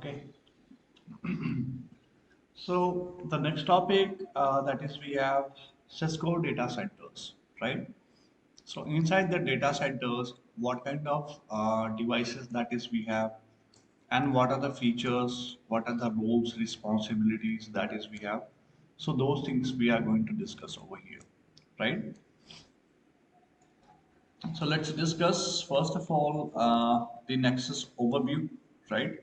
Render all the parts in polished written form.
Okay. So the next topic that is we have Cisco data centers, right? So inside the data centers, what kind of devices that is we have, and what are the features, what are the roles, responsibilities that is we have. So those things we are going to discuss over here, right? So let's discuss first of all the Nexus overview, right?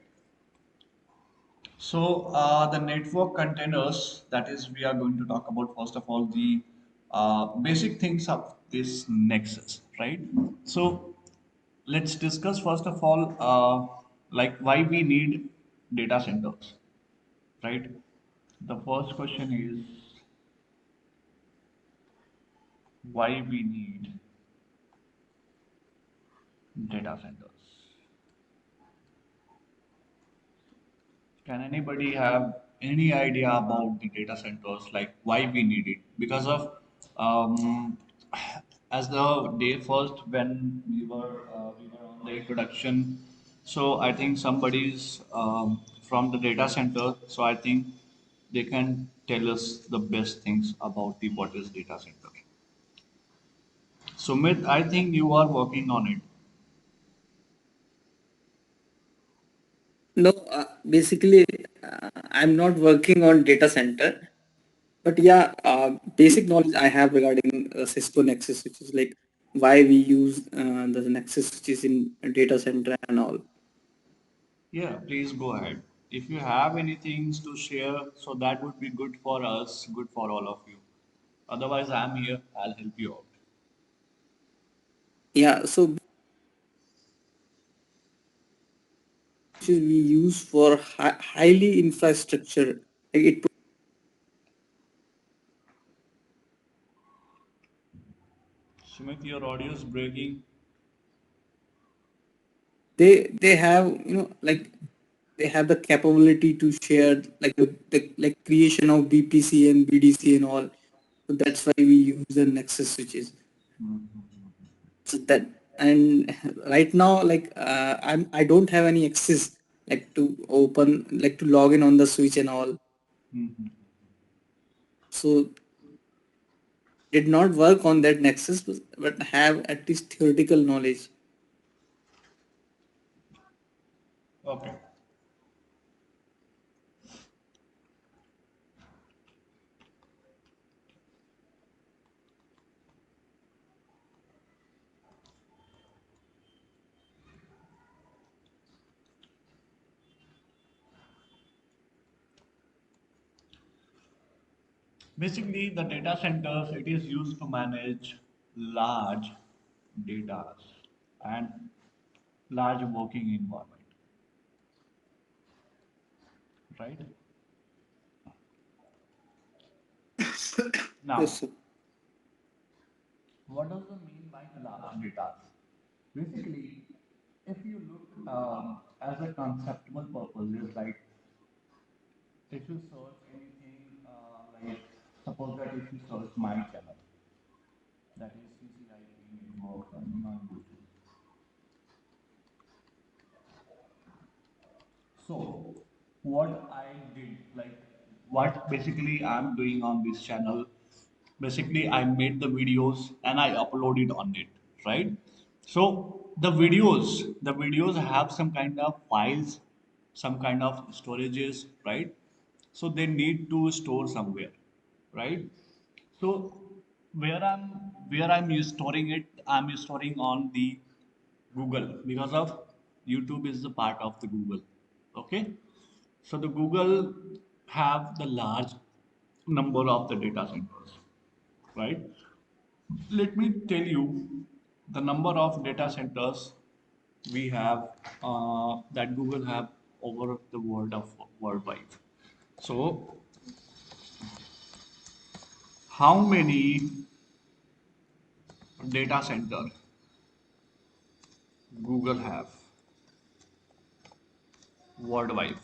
So the network containers, that is, we are going to talk about first of all the basic things of this Nexus, right? So let's discuss first of all like why we need data centers, right? The first question is why we need data centers. Can anybody have any idea about the data centers, like why we need it? Because of um, as the day first when we were on the introduction, so I think somebody's from the data center. So I think they can tell us the best things about the what is data center. Sumit, I think you are working on it. No, basically, I'm not working on data center, but yeah, basic knowledge I have regarding Cisco Nexus, which is like why we use the Nexus switches in a data center and all. Yeah, please go ahead. If you have anything to share, so that would be good for us, good for all of you. Otherwise, I'm here, I'll help you out. Yeah, so which is we use for highly infrastructure. Like Sumit, your audio is breaking. they have like they have the capability to share like the like creation of BPC and BDC and all. So that's why we use the Nexus switches. So that and right now like I don't have any access like to open like to log in on the switch and all. Mhm. So did not work on that Nexus, but have at least theoretical knowledge. Okay. Basically, the data centers, it is used to manage large data and large working environment, right? Yes, Now, sir. what does it mean by large data? Basically, if you look as a conceptual purpose, is like if you search anything, like suppose that if you search my channel, that is CCIP Network running on YouTube. So, what I did, like what basically I'm doing on this channel, basically I made the videos and I uploaded on it, right? So the videos have some kind of files, some kind of storages, right? So they need to store somewhere, right? So where I'm storing it, I'm storing on the Google, because of YouTube is the part of the Google. Okay, so the Google have the large number of the data centers, right? Let me tell you the number of data centers we have that Google have over the world of worldwide. So how many data center Google have worldwide?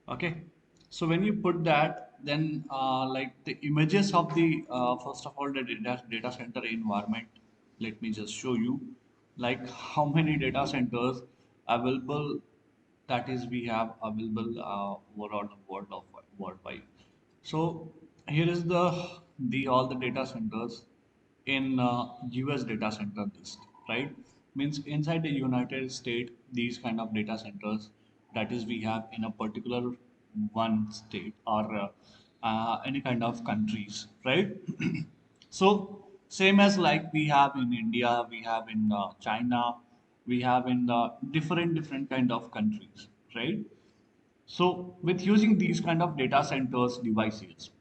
Okay, so when you put that, then like the images of the first of all the data center environment, let me just show you. like how many data centers available, that is we have available overall worldwide. So here is the all the data centers in US data center list, right? Means inside the United States, these kind of data centers, that is we have in a particular one state or any kind of countries, right? So same as like we have in India, we have in China, we have in different kind of countries, right? So with using these kind of data centers devices,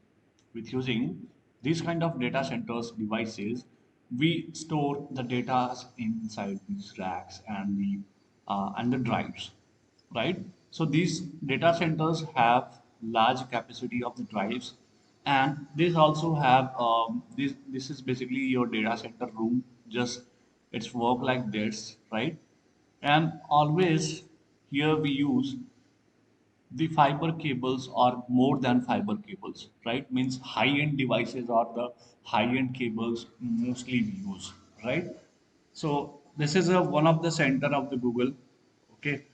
with using these kind of data centers devices, we store the data inside these racks and the drives, right? So these data centers have large capacity of the drives, and these also have this is basically your data center room. Just it's work like this, right? And always here we use the fiber cables are more than fiber cables, right? Means high-end devices are the high-end cables mostly we use, right? So this is one of the center of the Google, okay?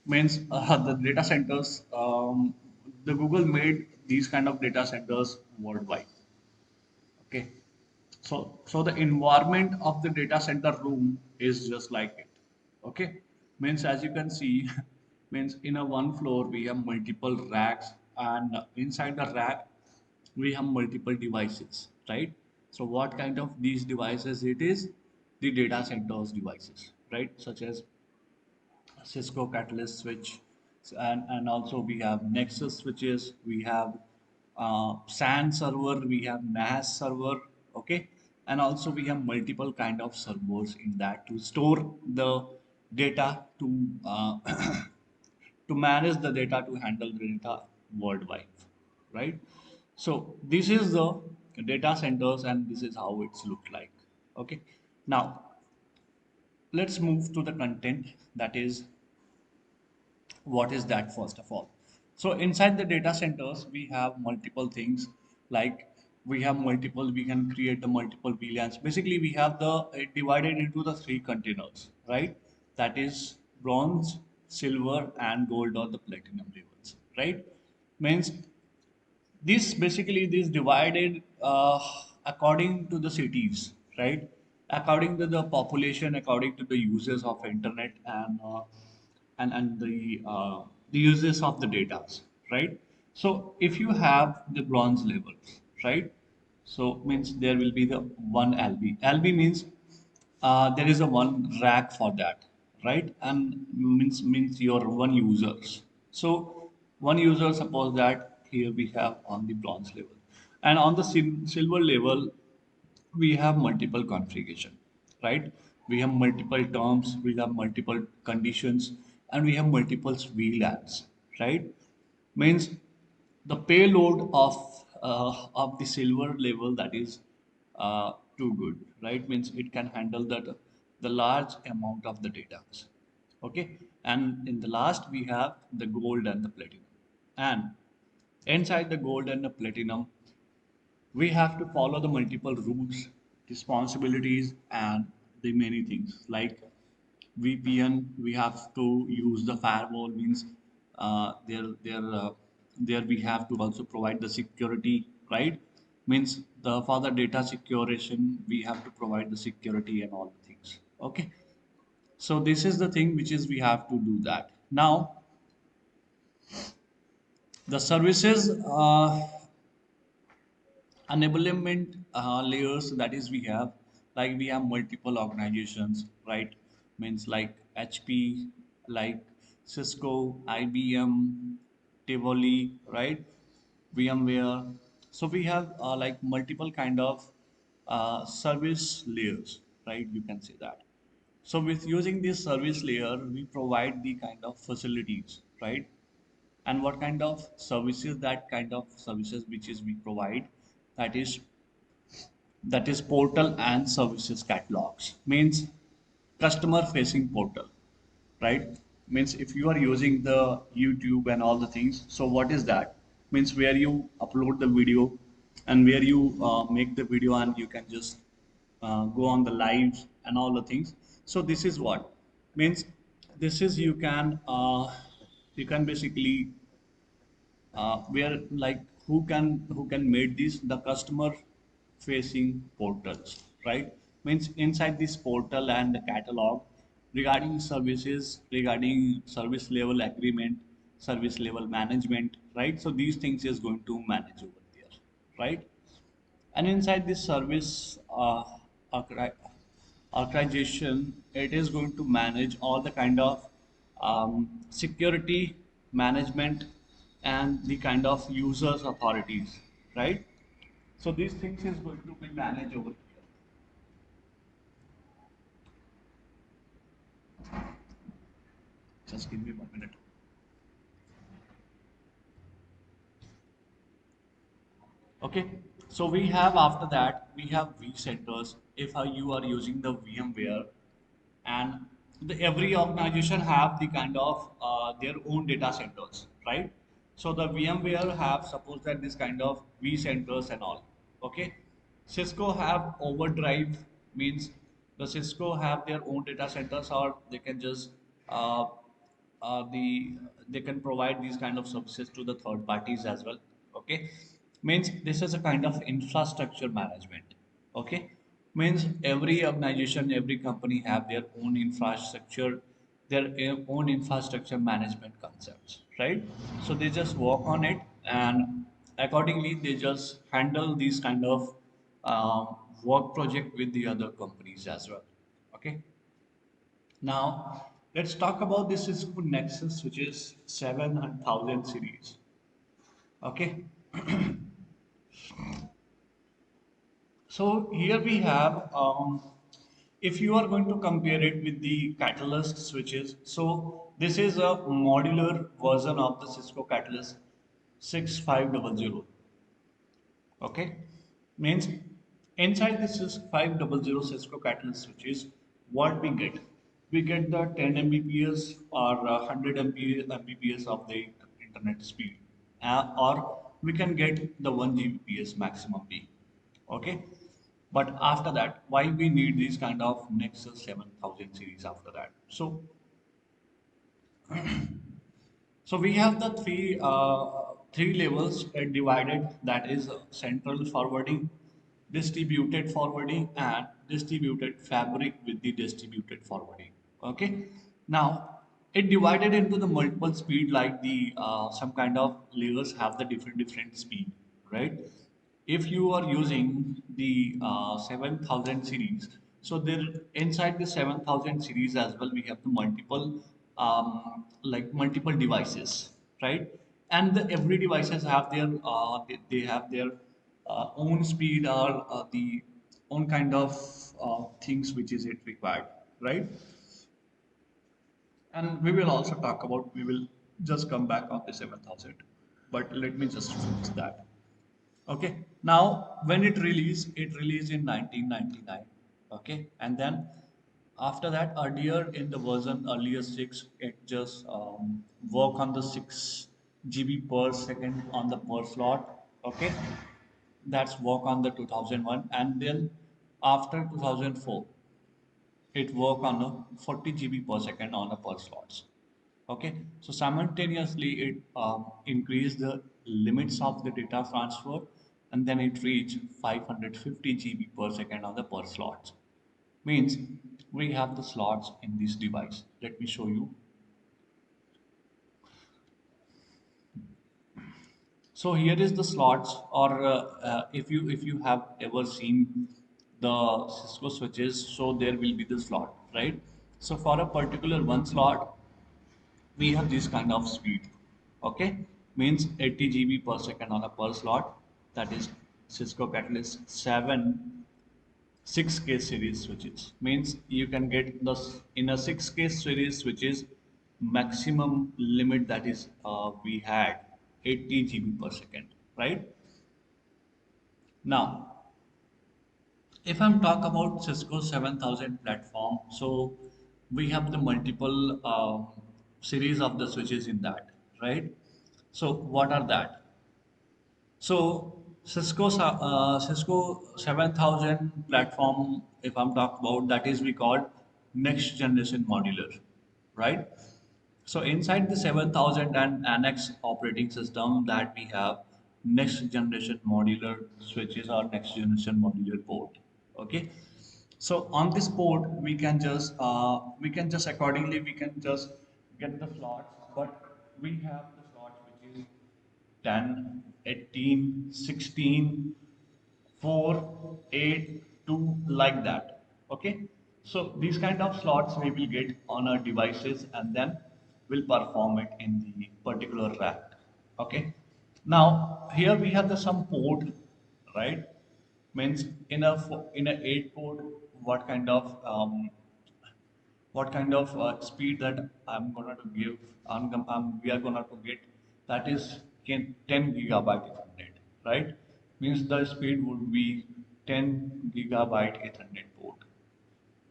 Means the data centers, the Google made these kind of data centers worldwide, okay? So the environment of the data center room is just like it. Okay. Means as you can see, means in a one floor we have multiple racks, and inside the rack we have multiple devices, right? So what kind of these devices it is? The data centers devices, right? Such as Cisco Catalyst switch, and also we have Nexus switches, we have SAN server, we have NAS server, okay, and also we have multiple kind of servers in that to store the data to manage the data to handle the data worldwide, right? So this is the data centers and this is how it's looked like. Okay, now let's move to the content, that is what is that first of all. So inside the data centers we have multiple things, like we can create the multiple VLANs. Basically we have the divided into the three containers, right? That is bronze, silver and gold or the platinum levels, right? Means this basically this divided according to the cities, right? According to the population, according to the users of internet and the uses of the data, right? So if you have the bronze levels, right? So means there will be the one LB. LB means there is a one rack for that, right? And means your one users. So one user, suppose that here we have on the bronze level, and on the silver level we have multiple configuration, right? We have multiple terms, we have multiple conditions, and we have multiple VLANs, right? Means the payload of the silver level, that is too good, right? Means it can handle that the large amount of the data, okay? And in the last we have the gold and the platinum, and inside the gold and the platinum we have to follow the multiple rules, responsibilities, and the many things like VPN. We have to use the firewall. Means there we have to also provide the security, right? Means the for the data securation we have to provide the security and all the things. Okay. So this is the thing which is we have to do that. Now the services enablement layers, that is we have, like we have multiple organizations, right? Means like HP, like Cisco, IBM, Tivoli, right? VMware. So we have like multiple kind of service layers, right? You can say that. So with using this service layer we provide the kind of facilities, right? And what kind of services, that kind of services which is we provide, that is portal and services catalogs. Means customer facing portal, right? Means if you are using the YouTube and all the things, so what is that? Means where you upload the video and where you make the video and you can just go on the live and all the things. So this is what means. This is you can basically where like who can make these the customer facing portals, right? Means inside this portal and the catalog regarding services, regarding service level agreement, service level management, right? So these things is going to manage over there, right? And inside this service archi- archivization, it is going to manage all the kind of security management and the kind of users authorities, right? So these things is going to be managed over here. Just give me 1 minute. Okay, so we have after that we have vCenters. If you are using the VMware, and every organization have the kind of their own data centers, right? So the VMware have suppose that this kind of vCenters and all. Okay, Cisco have Overdrive, means the Cisco have their own data centers, or they can just uh, they can provide these kind of services to the third parties as well. Okay, means this is a kind of infrastructure management. Okay, means every organization, every company have their own infrastructure, their own infrastructure management concepts, right? So they just work on it, and accordingly they just handle these kind of work project with the other companies as well. Okay, now let's talk about this Cisco Nexus, which is 7000 series. Okay, so here we have, if you are going to compare it with the Catalyst switches, so this is a modular version of the Cisco Catalyst 6500. Okay, means inside this is 500 Cisco Catalyst switches, what we get? We get the 10 Mbps or 100 Mbps of the internet speed, or we can get the 1 Gbps maximum peak. Okay, but after that, why we need these kind of Nexus 7000 series after that? So we have the three levels divided. That is central forwarding, distributed forwarding, and distributed fabric with the distributed forwarding. Okay. Now it divided into the multiple speed, like the some kind of layers have the different speed, right? If you are using the 7000 series, so there inside the 7000 series as well we have the multiple like multiple devices, right? And every devices have their they have their own speed, or the own kind of things which is it required, right? And we will also talk about, we will just come back on the 7000, but let me just fix that. Okay, now when it released in 1999. Okay, and then after that, earlier in the version, earlier six, it just work on the 6 GB per second on the per slot. Okay, that's work on the 2001, and then after 2004, it work on a 40 GB per second on a per slots. Okay, so simultaneously it increased the limits of the data transfer, and then it reached 550 GB per second on the per slots. Means we have the slots in this device. Let me show you. So here is the slots, or if you have ever seen the Cisco switches, so there will be the slot, right? So for a particular one slot, we have this kind of speed. Okay, means 80 GB per second on a per slot. That is Cisco Catalyst 6K series switches. Means you can get the in a 6K series switches maximum limit, that is we had 80 GB per second, right? Now if I'm talk about Cisco 7000 platform, so we have the multiple series of the switches in that, right? So what are that? So Cisco 7000 platform, if I'm talking about, that is we call next generation modular, right? So inside the 7000 and annex operating system that we have next generation modular switches or next generation modular port. Okay. So on this port, we can just accordingly we can just get the slots, but we have the slots which is 10, 18, 16, 4, 8, 2, like that. Okay. So these kind of slots we will get on our devices and then we'll perform it in the particular rack. Okay. Now here we have the some port, right? Means in a 8 port, what kind of speed that I'm gonna to give, we are gonna to get, that is 10 gigabyte Ethernet, right? Means the speed would be 10 gigabyte Ethernet port,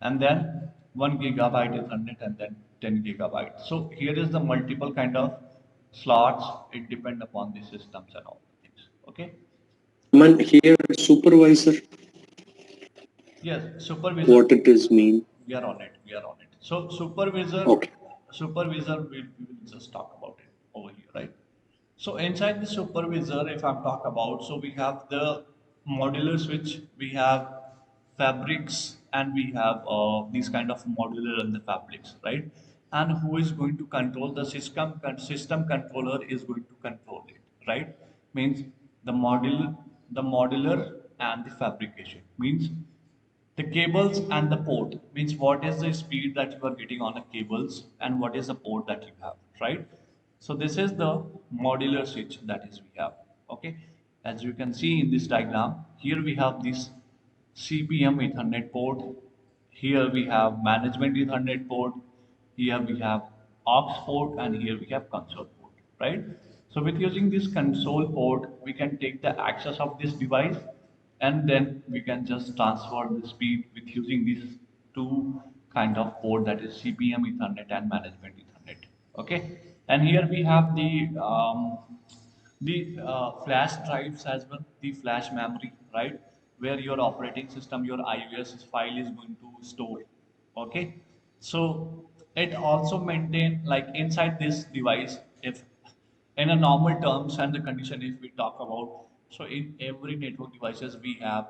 and then 1 gigabyte Ethernet, and then 10 gigabyte. So here is the multiple kind of slots. It depend upon the systems and all the things. Okay. Man, here supervisor, Yes, supervisor. what it is mean? We are on it. We are on it. So Okay. supervisor, we will just talk about it over here, right? So inside the supervisor, if I'm talk about, so we have the modular switch, we have fabrics, and we have these kind of modular and the fabrics, right? And who is going to control the system controller is going to control it, right? Means the the modular and the fabrication means the cables and the port, means what is the speed that you are getting on the cables and what is the port that you have, right? So this is the modular switch that is we have. Okay, as you can see in this diagram, here we have this CPM Ethernet port, here we have management Ethernet port, here we have aux port, and here we have console port, right? So with using this console port, we can take the access of this device and then we can just transfer the speed with using these two kind of port, that is CPM Ethernet and management Ethernet. Okay, and here we have the flash drives as well, the flash memory, right, where your operating system, your iOS file is going to store. Okay, so it also maintain like inside this device, if in a normal terms and the condition if we talk about, so in every network devices we have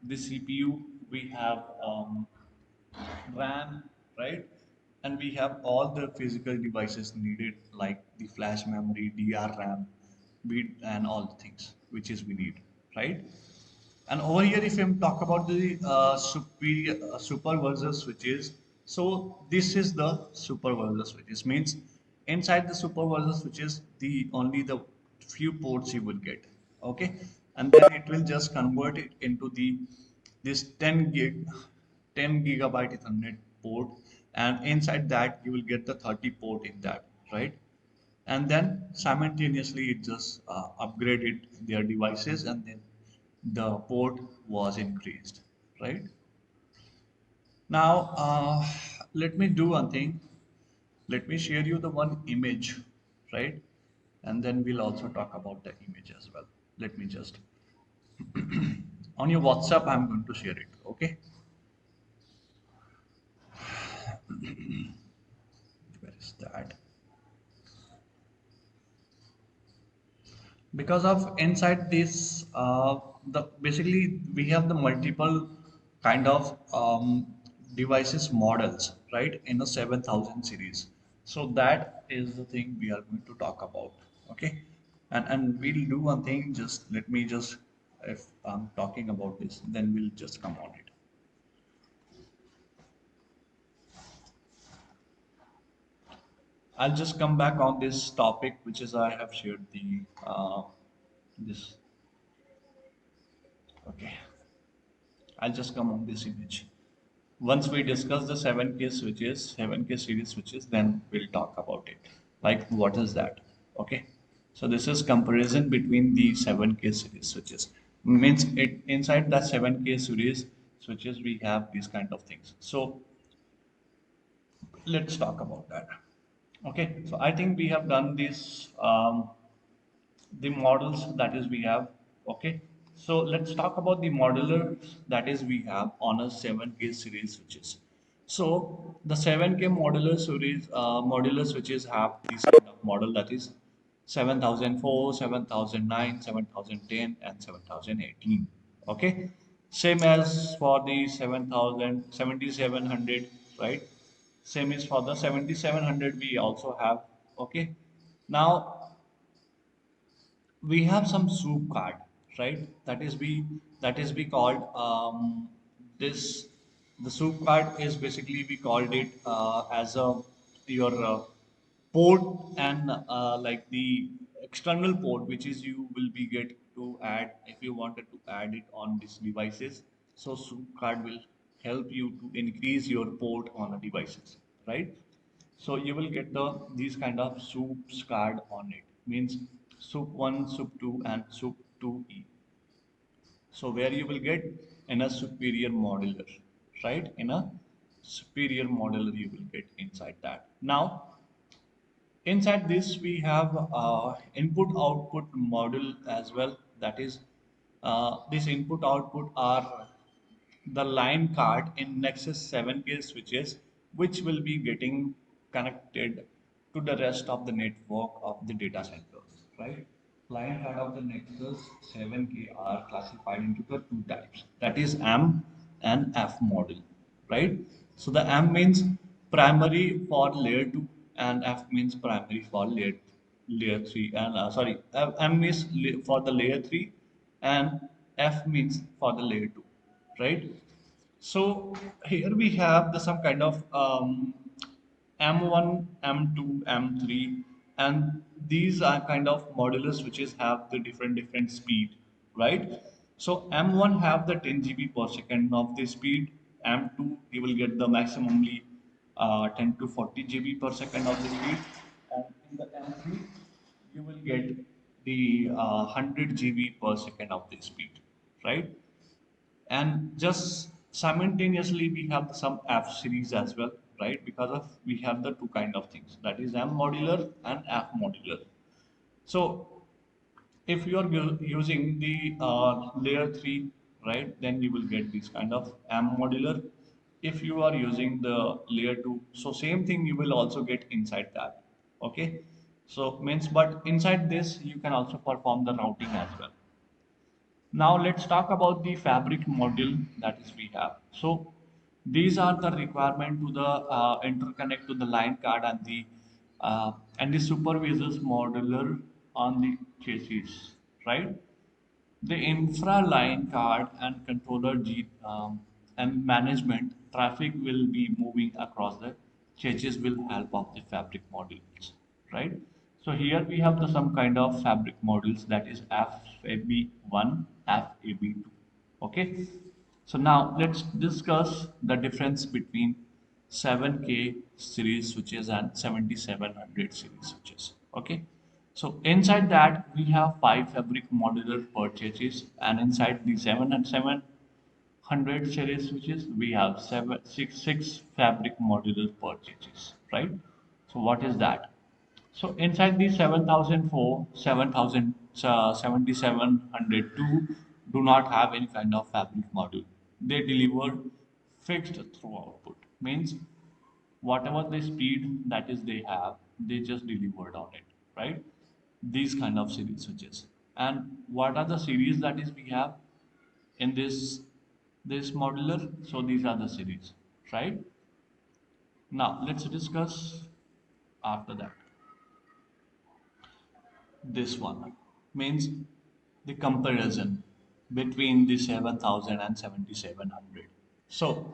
the CPU, we have RAM, right? And we have all the physical devices needed like the flash memory, DRAM, bit, and all the things which is we need, right? And over here, if I talk about the supervisor switches, so this is the supervisor switches. Means inside the supervisor switches, the only the few ports you will get. Okay, and then it will just convert it into the this 10 gigabyte Ethernet port, and inside that you will get the 30 port in that, right? And then simultaneously it just upgraded their devices, and then the port was increased, right? Now let me do one thing, let me share you the one image, right? And then we'll also talk about the image as well. Let me just on your WhatsApp I'm going to share it. Okay, where is that? Because of inside this the basically we have the multiple kind of devices models, right, in a 7000 series. So that is the thing we are going to talk about. Okay, and we'll do one thing, just let me just, if I'm talking about this, then we'll just come on it. I'll just come back on this topic, which is I have shared the this. Okay, I'll just come on this image. Once we discuss the 7K switches, 7K series switches, then we'll talk about it. Like, what is that? Okay. So this is comparison between the 7K series switches. Means it inside that 7K series switches, we have these kind of things. So let's talk about that. Okay. So I think we have done this, the models that is we have. Okay. So let's talk about the modular that is we have on a 7K series switches. So the 7K modular switches have this kind of model, that is 7004, 7009, 7010 and 7018. Okay. Same as for the 7000, 7700, right? Same is for the 7700 we also have. Okay. Now we have some soup card, right? That is we called this the soup card is basically we called it as a your port, and like the external port which is you will be get to add if you wanted to add it on these devices. So soup card will help you to increase your port on the devices, right? So you will get these kind of soups card on it. Means soup 1, soup 2 and soup 2E. So where you will get in a superior modular, right? In a superior modular you will get inside that. Now inside this we have input output module as well. That is this input output are the line card in Nexus 7K switches, which will be getting connected to the rest of the network of the data center, right? Line card of the Nexus 7K are classified into the two types, that is M and F model, right? So the M means primary for layer 2 and F means primary for layer 3, and M is for the layer 3 and F means for the layer 2, right? So here we have the some kind of M1, M2, M3, and these are kind of modular switches have the different speed, right? So M1 have the 10 GB per second of the speed. M2 you will get the maximumly 10 to 40 GB per second of the speed, and in the M3 you will get the 100 GB per second of the speed, right? And just simultaneously we have some F series as well, right? Because of we have the two kind of things, that is M modular and F modular. So if you are using the layer 3, right, then you will get this kind of M modular. If you are using the layer 2, so same thing you will also get inside that. Okay. So means, but inside this you can also perform the routing as well. Now let's talk about the fabric module that is we have. So these are the requirement to the interconnect to the line card and the supervisors modular on the chassis, right? The infra line card and controller and management traffic will be moving across the chassis with help of the fabric modules, right? So here we have some kind of fabric modules, that is FAB1, FAB2. Okay. So now let's discuss the difference between 7K series switches and 7700 series switches. Okay. So inside that we have 5 fabric modular purchases, and inside the 7 and 700 series switches we have six fabric modular purchases, right? So what is that? So inside the 7004, 7000, 7702 do not have any kind of fabric module. They deliver fixed through output. Means whatever the speed that is they have, they just delivered on it, right? These kind of series switches. And what are the series that is we have in this modular? So these are the series, right? Now let's discuss after that. This one means the comparison between the 7000 and 7700. So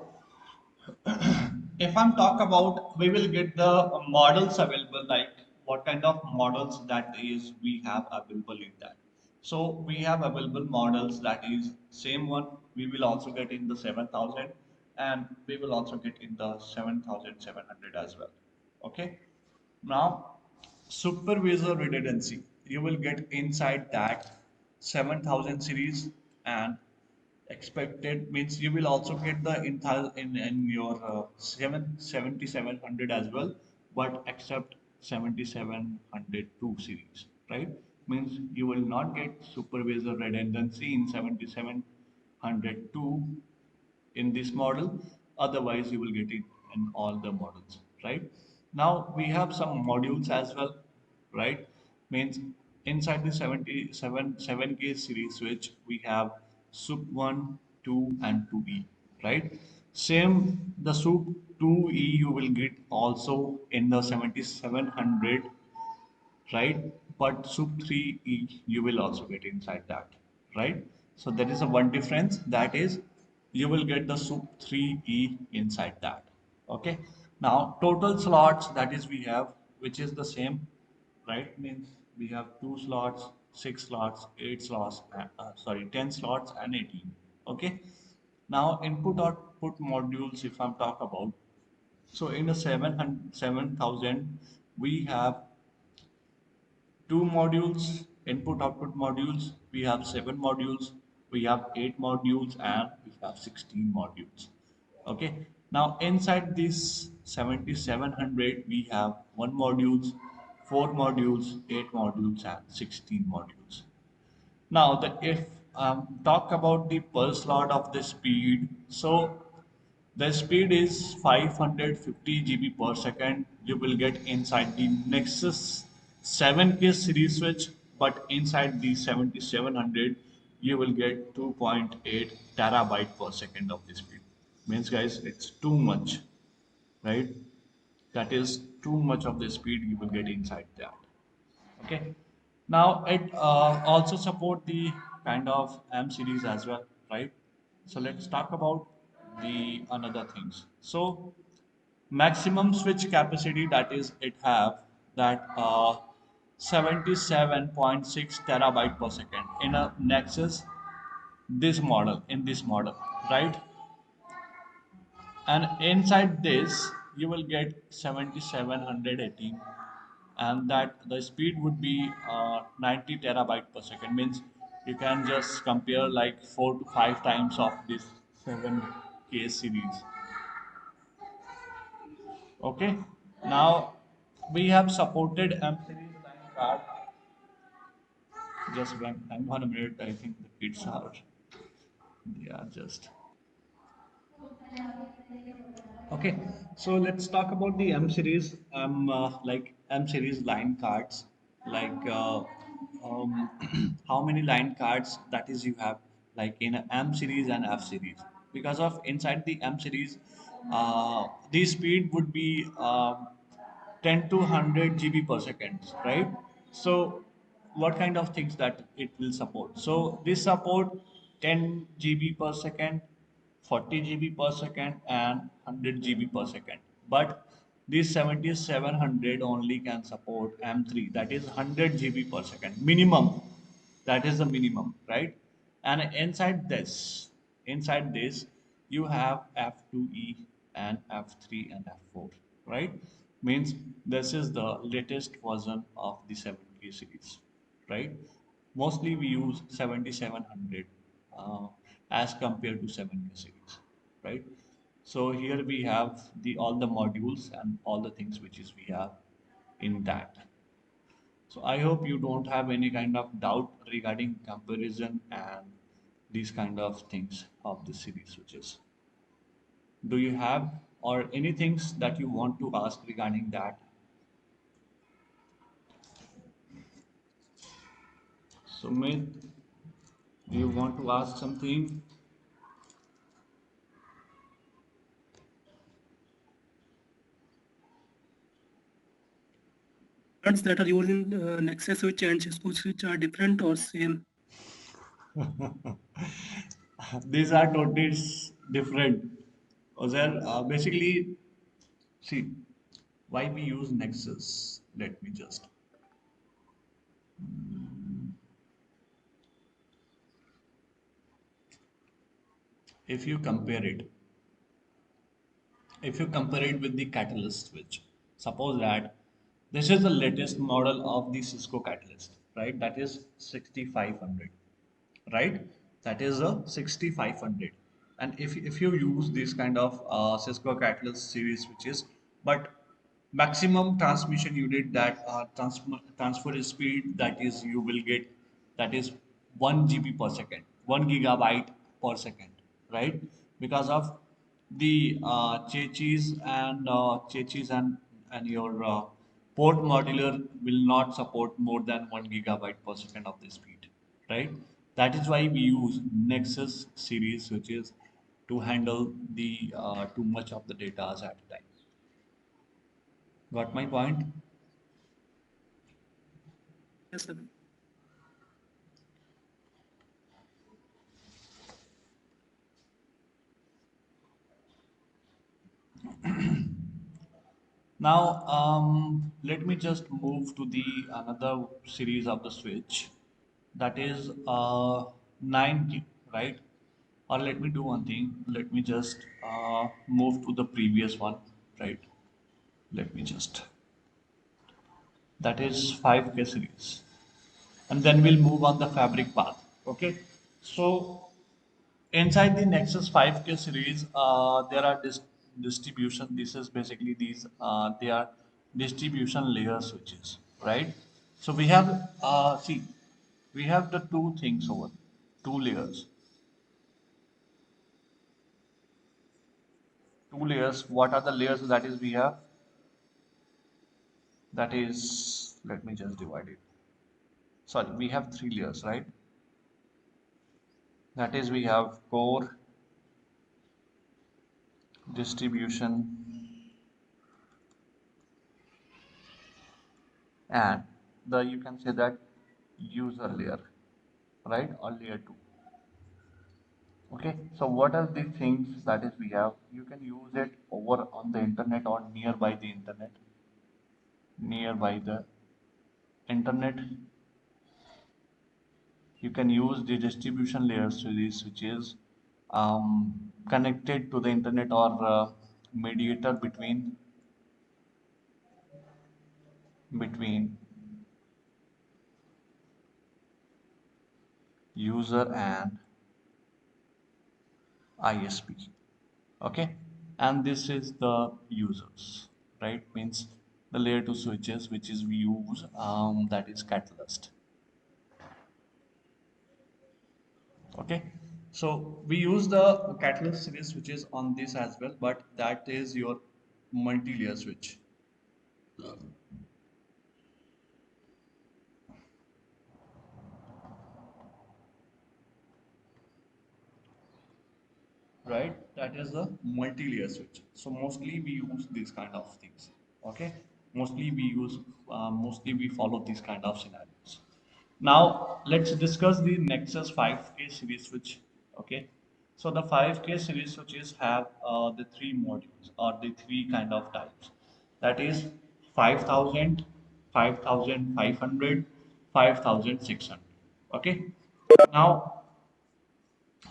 if I'm talk about, we will get the models available, like what kind of models that is we have available in that. So we have available models that is same one we will also get in the 7000, and we will also get in the 7700 as well. Okay. Now, supervisor redundancy, you will get inside that 7000 series, and expected means you will also get the Intel in your 7700 as well, but except 7702 series, right? means you will not get supervisor redundancy in 7702 in this model, otherwise you will get it in all the models, right? Now we have some modules as well, right? Means inside the 77 7K series switch we have SUP 1, 2 and 2E, right? Same the SUP 2E you will get also in the 7700, right? But SUP 3E you will also get inside that, right? So there is a one difference, that is you will get the SUP 3E inside that. Okay. Now total slots, that is we have, which is the same, right? Means we have 2 slots, 6 slots, 8 slots, sorry, 10 slots and 18. Okay. Now input output modules, if I'm talk about, so in the 7000 we have two modules, input output modules. We have 7 modules, we have 8 modules, and we have 16 modules. Okay. Now inside this 7700 we have 1 modules, 4 modules, 8 modules and 16 modules. Now, if talk about the per slot of the speed, so the speed is 550 GB per second. You will get inside the Nexus 7K series switch, but inside the 7700, you will get 2.8 terabyte per second of the speed. Means, guys, it's too much, right? That is too much of the speed you will get inside that. Okay. Now it also support the kind of M series as well, right? So let's talk about the another things. So maximum switch capacity, that is it have that 77.6 terabyte per second in a Nexus this model, right? And inside this you will get 7718, and that the speed would be 90 terabyte per second. Means you can just compare like 4 to 5 times of this 7K series. Okay. Now we have supported M series line card. Just one, hang on a minute, I think the kids are, they are just. Okay, so let's talk about the M series. Like M series line cards. Like how many line cards that is you have, like in a M series and F series. Because of inside the M series, the speed would be 10 to 100 GB per second, right? So what kind of things that it will support? So this support 10 GB per second, 40 GB per second and 100 GB per second. But this 7700 only can support M3, that is 100 GB per second minimum. That is the minimum, right? And inside this you have F2E and F3 and F4, right? Means this is the latest version of the 7K series, right? Mostly we use 7700 uh, as compared to 7K series, right? So here we have the all the modules and all the things which is we have in that. So I hope you don't have any kind of doubt regarding comparison and these kind of things of the series switches. Do you have or any things that you want to ask regarding that? Sumit, do you want to ask something? Components that are used in Nexus switch and Cisco switch are different or same? These are totally different. Ozer, basically, see, why we use Nexus? Let me just. If you compare it, if you compare it with the Catalyst switch, suppose that this is the latest model of the Cisco Catalyst, right? That is 6500, right? That is a 6500. And if you use this kind of Cisco Catalyst series switches, but maximum transmission unit that transfer speed that is you will get, that is 1 GB per second, 1 gigabyte per second, right? Because of the chassis and your port modular will not support more than 1 gigabyte per second of the speed, right? That is why we use Nexus series switches to handle the too much of the data at a time. Got my point? Yes, sir. Now, let me just move to the another series of the switch, that is 9 gig, right? Or let me do one thing. Let me just move to the previous one, right? Let me just, that is 5K series, and then we'll move on the fabric path. Okay, so inside the Nexus 5K series, there are distribution. This is basically these. They are distribution layer switches, right? So we have see, we have the two things over, two layers, two layers. What are the layers that is we have? That is, let me just divide it. Sorry, we have three layers, right? That is, we have core, distribution, and the, you can say that, user layer, right? Or layer 2. Okay, so what are the things that is we have? You can use it over on the internet or nearby the internet. Nearby the internet, you can use the distribution layers to these switches connected to the internet, or mediator between user and ISP. Okay, and this is the users, right? Means the layer 2 switches which is we use, that is Catalyst. Okay, so we use the Catalyst series switches on this as well, but that is your multi-layer switch, right? That is the multi-layer switch. So mostly we use these kind of things. Okay, mostly we use, mostly we follow these kind of scenarios. Now let's discuss the Nexus 5K series switch. Okay, so the 5K series switches have the three modules or the three kind of types. That is 5,000, 5,500, 5,600. Okay, now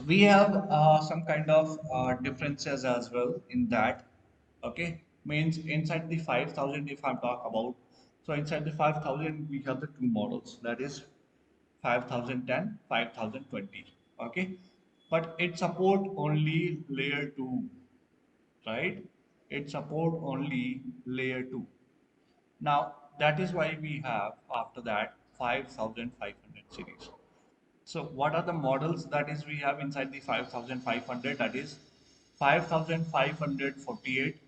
we have some kind of differences as well in that. Okay, means inside the 5,000, if I'm talk about, so inside the 5,000 we have the two models, that is 5,010, 5,020. Okay, but it support only layer 2, right? It support only layer 2. Now that is why we have after that 5,500 series. So what are the models that is we have inside the 5,500? That is 5,548,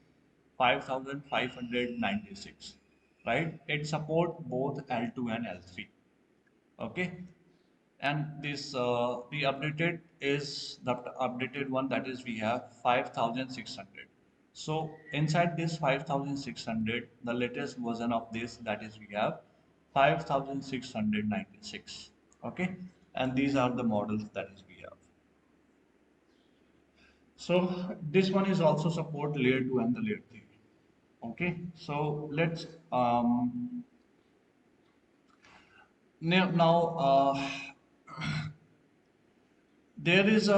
5,596, right? It support both L2 and L3. Okay, and this the updated is the updated one, that is we have 5,600. So inside this 5,600, the latest version of this, that is we have 5,696. Okay, and these are the models that is we have. So this one is also support layer 2 and the layer 3. Okay, so let's now there is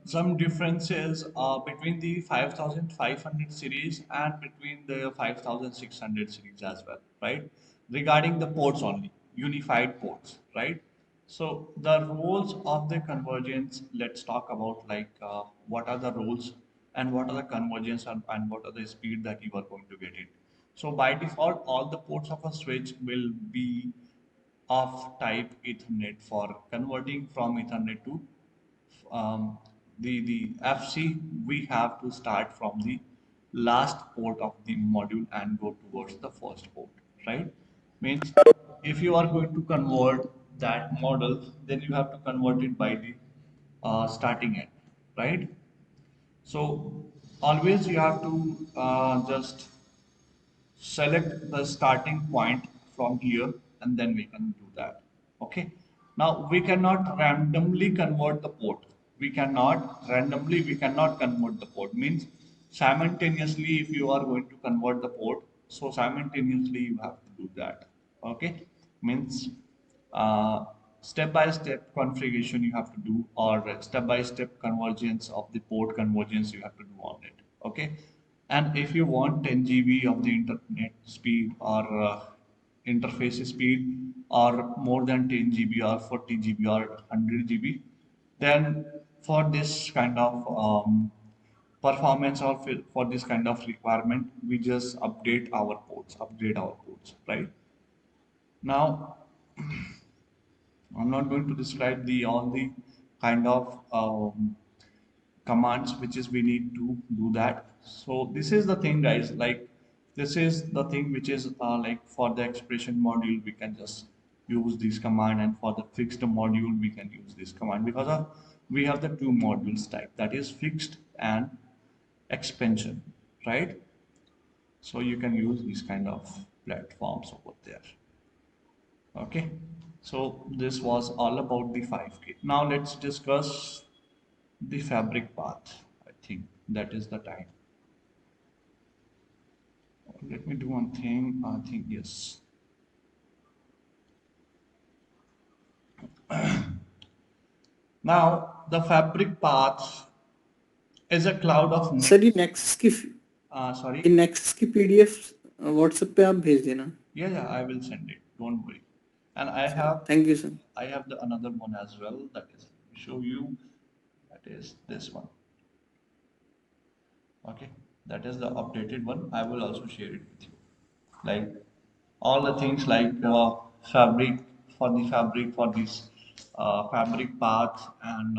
some differences between the 5,500 series and between the 5,600 series as well, right? Regarding the ports only, unified ports, right? So the roles of the convergence, let's talk about like what are the roles and what are the convergence, and what are the speed that you are going to get it. So by default, all the ports of a switch will be of type Ethernet. For converting from Ethernet to um, the FC, we have to start from the last port of the module and go towards the first port, right? Means if you are going to convert that model, then you have to convert it by the starting end, right? So always you have to just select the starting point from here and then we can do that. Okay, now we cannot randomly convert the port. We cannot convert the port. Means simultaneously, if you are going to convert the port, so simultaneously you have to do that. Okay, means step by step configuration you have to do, or step by step convergence of the port convergence you have to do on it. Okay, and if you want 10 GB of the internet speed, or interface speed, or more than 10 GB or 40 GB or 100 GB, then for this kind of performance, or for this kind of requirement, we just upgrade our ports, right? Now, I'm not going to describe the all the kind of commands which is we need to do that. So this is the thing, guys. Like this is the thing which is like for the expression module we can just use this command, and for the fixed module we can use this command, because we have the two modules type, that is fixed and expansion, right? So you can use these kind of platforms over there. Okay, so this was all about the 5K. Now let's discuss the fabric path. I think that is the time. Let me do one thing. I think yes. Now the fabric path is a cloud of sir ये next. Nexus की Sorry. ये nexus की PDF WhatsApp पे आप भेज देना. Yeah, I will send it. Don't worry. And I have Thank you, sir. the another one as well. That is show you. That is this one. Okay, that is the updated one. I will also share it with you. Like all the things like fabric, for this fabric path, and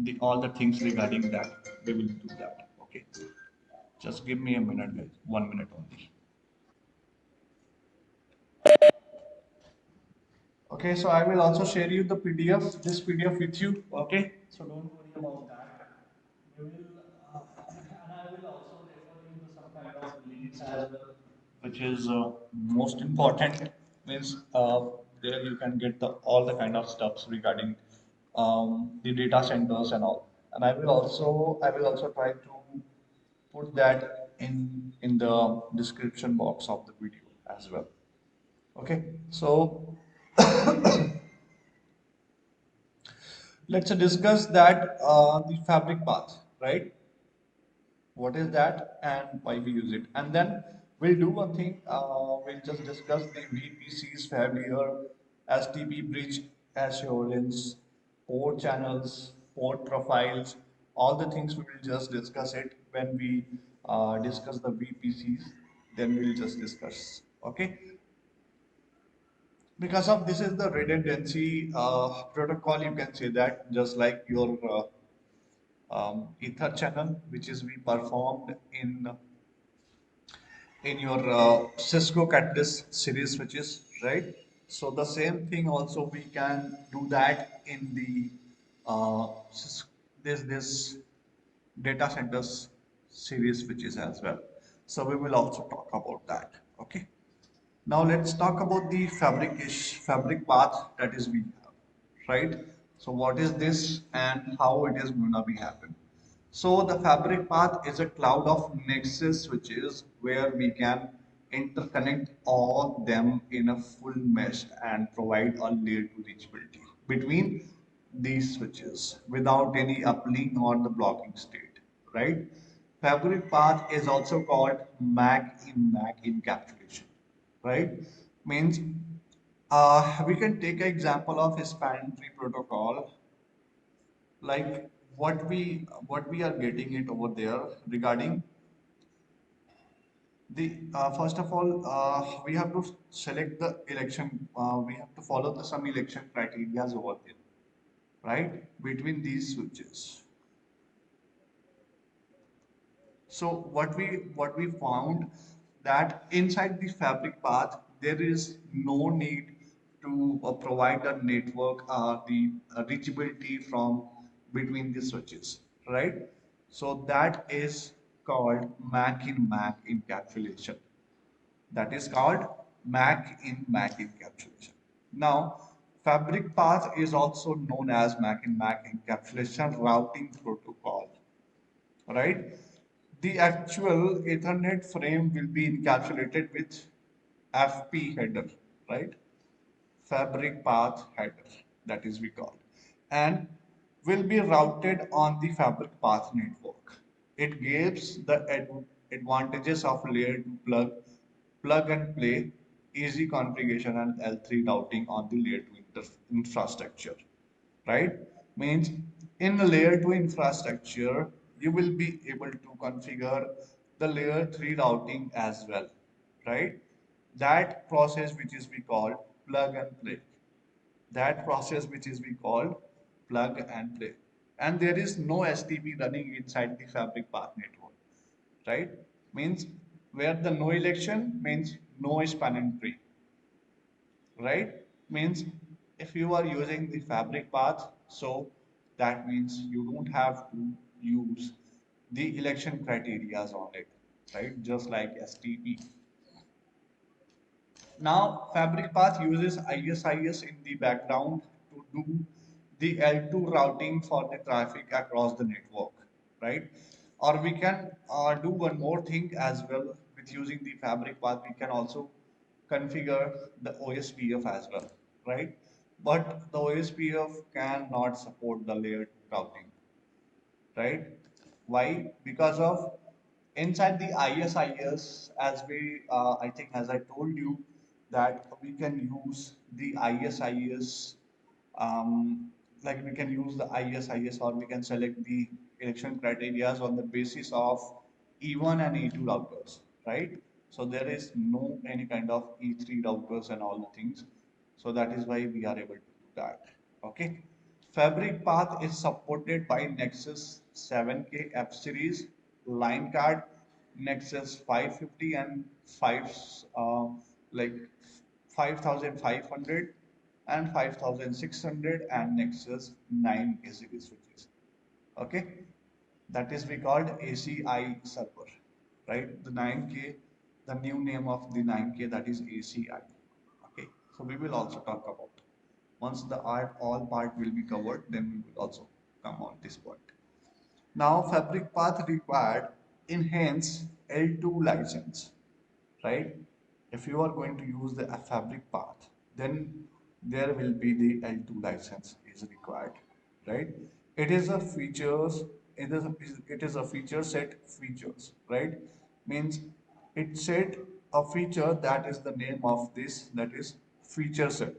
the all the things regarding that, we will do that. Okay, just give me a minute, guys. 1 minute only. Okay, so I will also share you the PDF, this PDF with you. Okay, so don't worry about that. We will, and I will also refer you to some kind of links as well, which is most important. Means there you can get the all the kind of stuffs regarding the data centers and all. And I will also try to put that in the description box of the video as well. Okay, so let's discuss that the fabric path, right? What is that and why we use it? And then we'll do one thing. We'll just discuss the VPCs failure, STP bridge assurance, port channels, port profiles, all the things we will just discuss it when we discuss the VPCs. Then we'll just discuss. Okay, because of this is the redundancy protocol, you can say that, just like your ether channel which is we performed in your Cisco Catalyst series switches, right? So the same thing also we can do that in the this data centers series switches as well. So we will also talk about that. Okay, now let's talk about the fabric path that is we have, right? So what is this and how it is gonna be happen? So the fabric path is a cloud of nexus switches where we can interconnect all them in a full mesh and provide a layer 2 reachability between these switches without any uplink or the blocking state, right? Fabric path is also called MAC in MAC encapsulation, right? Means we can take an example of a span tree protocol, like what we are getting it over there regarding First of all, we have to select the election. We have to follow some election criteria over there, right? Between these switches. So what we found that inside the fabric path there is no need to provide a network the reachability from between the switches, right? So that is called MAC in MAC encapsulation. That is called MAC in MAC encapsulation. Now, fabric path is also known as MAC in MAC encapsulation routing protocol, right? The actual Ethernet frame will be encapsulated with FP header, right? Fabric path header, that is we call, and will be routed on the fabric path network. It gives the advantages of layer 2 plug and play, easy configuration and L3 routing on the layer 2 infrastructure, right? Means in the layer 2 infrastructure, you will be able to configure the layer 3 routing as well, right? That process which is we call plug and play. That process which is we call plug and play. And there is no STP running inside the fabric path network, right? Means where the no election means no spanning tree, right? Means if you are using the fabric path, so that means you don't have to use the election criterias on it, right? Just like STP. Now, Fabric Path uses ISIS in the background to do the L2 routing for the traffic across the network, right? Or we can do one more thing as well with using the Fabric Path. We can also configure the OSPF as well, right? But the OSPF cannot support the layer 2 routing, right? Why? Because of inside the ISIS, as I think, as I told you, that we can use the ISIS, like we can use the ISIS or we can select the election criteria on the basis of E1 and E2 routers, right? So there is no any kind of E3 routers and all the things. So that is why we are able to do that. Okay. Fabric Path is supported by Nexus 7K F series line card, Nexus 550 and 5 like 5500 and 5600 and Nexus 9K series switches. Okay, that is we called ACI server, right? The 9K, the new name of the 9K, that is ACI. Okay, so we will also talk about. Once the all part will be covered, then we will also come on this point. Now, Fabric Path required enhance L2 license, right? If you are going to use the Fabric Path, then there will be the L2 license is required, right? It is a features, it is a feature set features, right? Means it set a feature that is the name of this, that is feature set,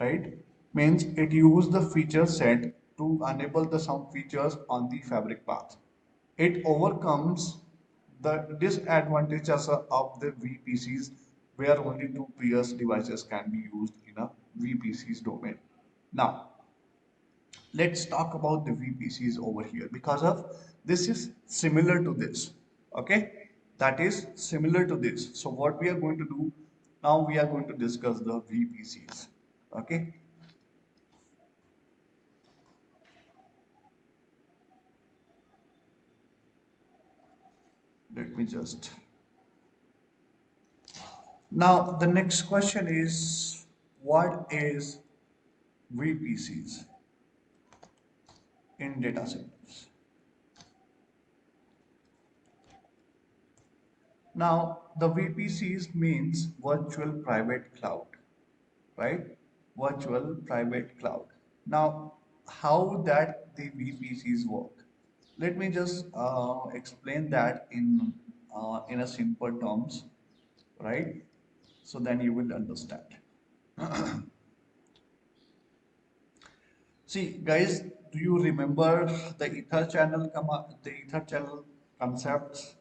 right? Means it use the feature set to enable the some features on the fabric path. It overcomes the disadvantages of the VPCs where only two peers devices can be used in a VPC's domain. Now, let's talk about the VPCs over here because of this is similar to this. Okay, that is similar to this. So what we are going to do now, we are going to discuss the VPCs. Okay, let me just. Now the next question is, what is VPCs in data centers? Now the VPCs means virtual private cloud, right? Virtual private cloud. Now, how that the VPCs work? Let me just explain that in a simple terms, right? So then you will understand. See, guys, do you remember the ether channel concepts?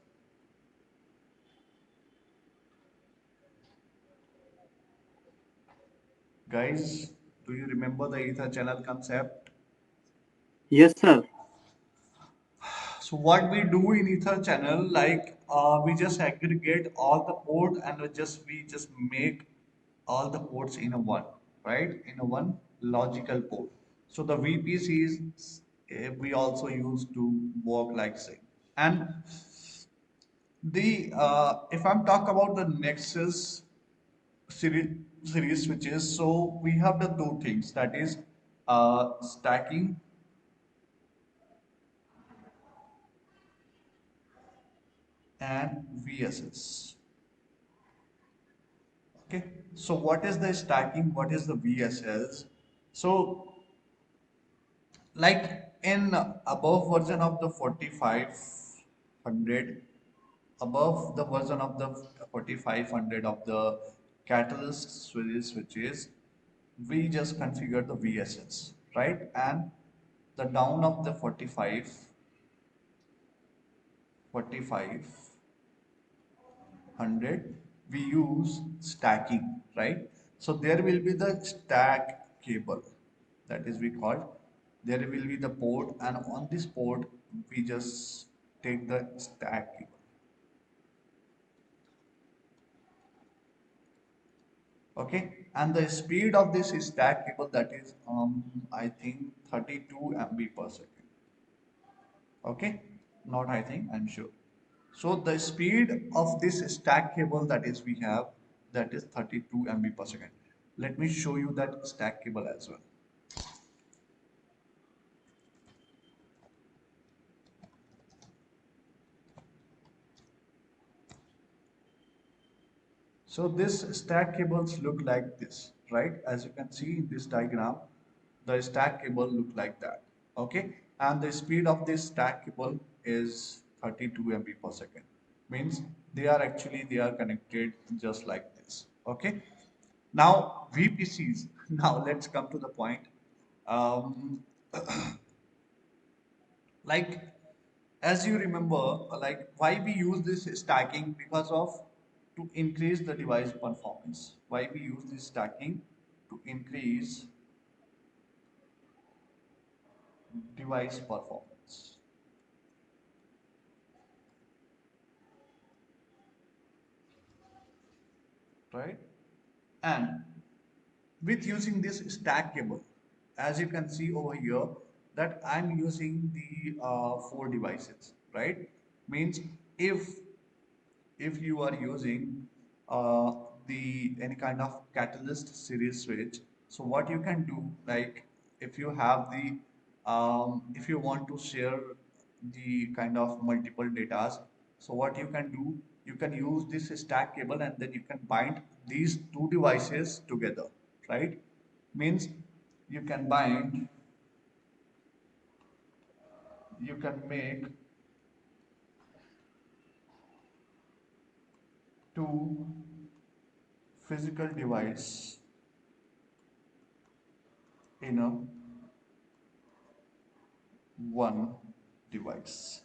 Guys, do you remember the ether channel concept? Yes, sir. So what we do in ether channel, like we just aggregate all the port and we just make all the ports in a one, right? In a one logical port. So the VPCs we also use to work like same. And the if I'm talk about the Nexus series series switches, so we have the two things, that is stacking and VSS. Okay, so what is the stacking? What is the VSS? So, like in above version of the 4500, above the version of the 4500 of the Catalyst series switches, we just configure the VSS, right? And the down of the 4500 we use stacking, right? So there will be the stack cable, that is we call, there will be the port, and on this port we just take the stack cable. Okay, and the speed of this stack cable, that is I think 32 MB per second. Okay, not I think, I'm sure. So the speed of this stack cable that is we have, that is 32 MB per second. Let me show you that stack cable as well. So this stack cables look like this, right? As you can see in this diagram, the stack cable look like that. Okay, and the speed of this stack cable is 32 MB per second. Means they are connected just like this. Okay. Now VPCs. Now let's come to the point. Um, like as you remember, like why we use this stacking, because of to increase the device performance. Why we use this stacking? To increase device performance, right? And with using this stack cable, as you can see over here, that I'm using the four devices, right? Means if you are using uh, the any kind of catalyst series switch, so what you can do, like if you have the if you want to share the kind of multiple datas, so what you can do, you can use this stack cable and then you can bind these two devices together, right? Means you can bind, you can make two physical device in a one device,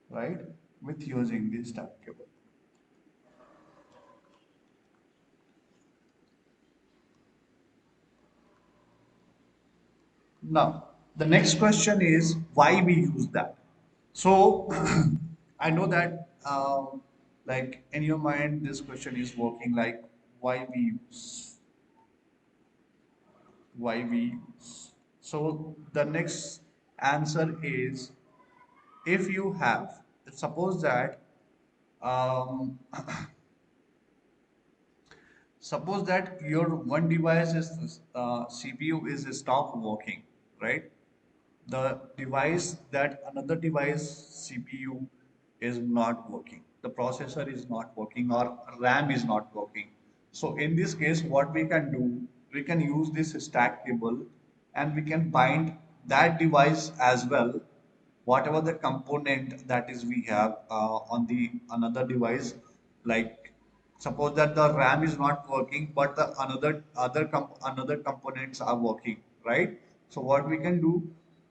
right? With using this stack cable. Now, the next question is why we use that. So, I know that like in your mind, this question is working like why we use, why we use. So, the next answer is if you have, suppose that um, suppose that your one device is CPU is stop working, right? The device that another device CPU is not working, the processor is not working, or RAM is not working. So in this case, what we can do, we can use this stack cable and we can bind that device as well, whatever the component that is we have on the another device. Like suppose that the RAM is not working but the another components are working, right? So what we can do,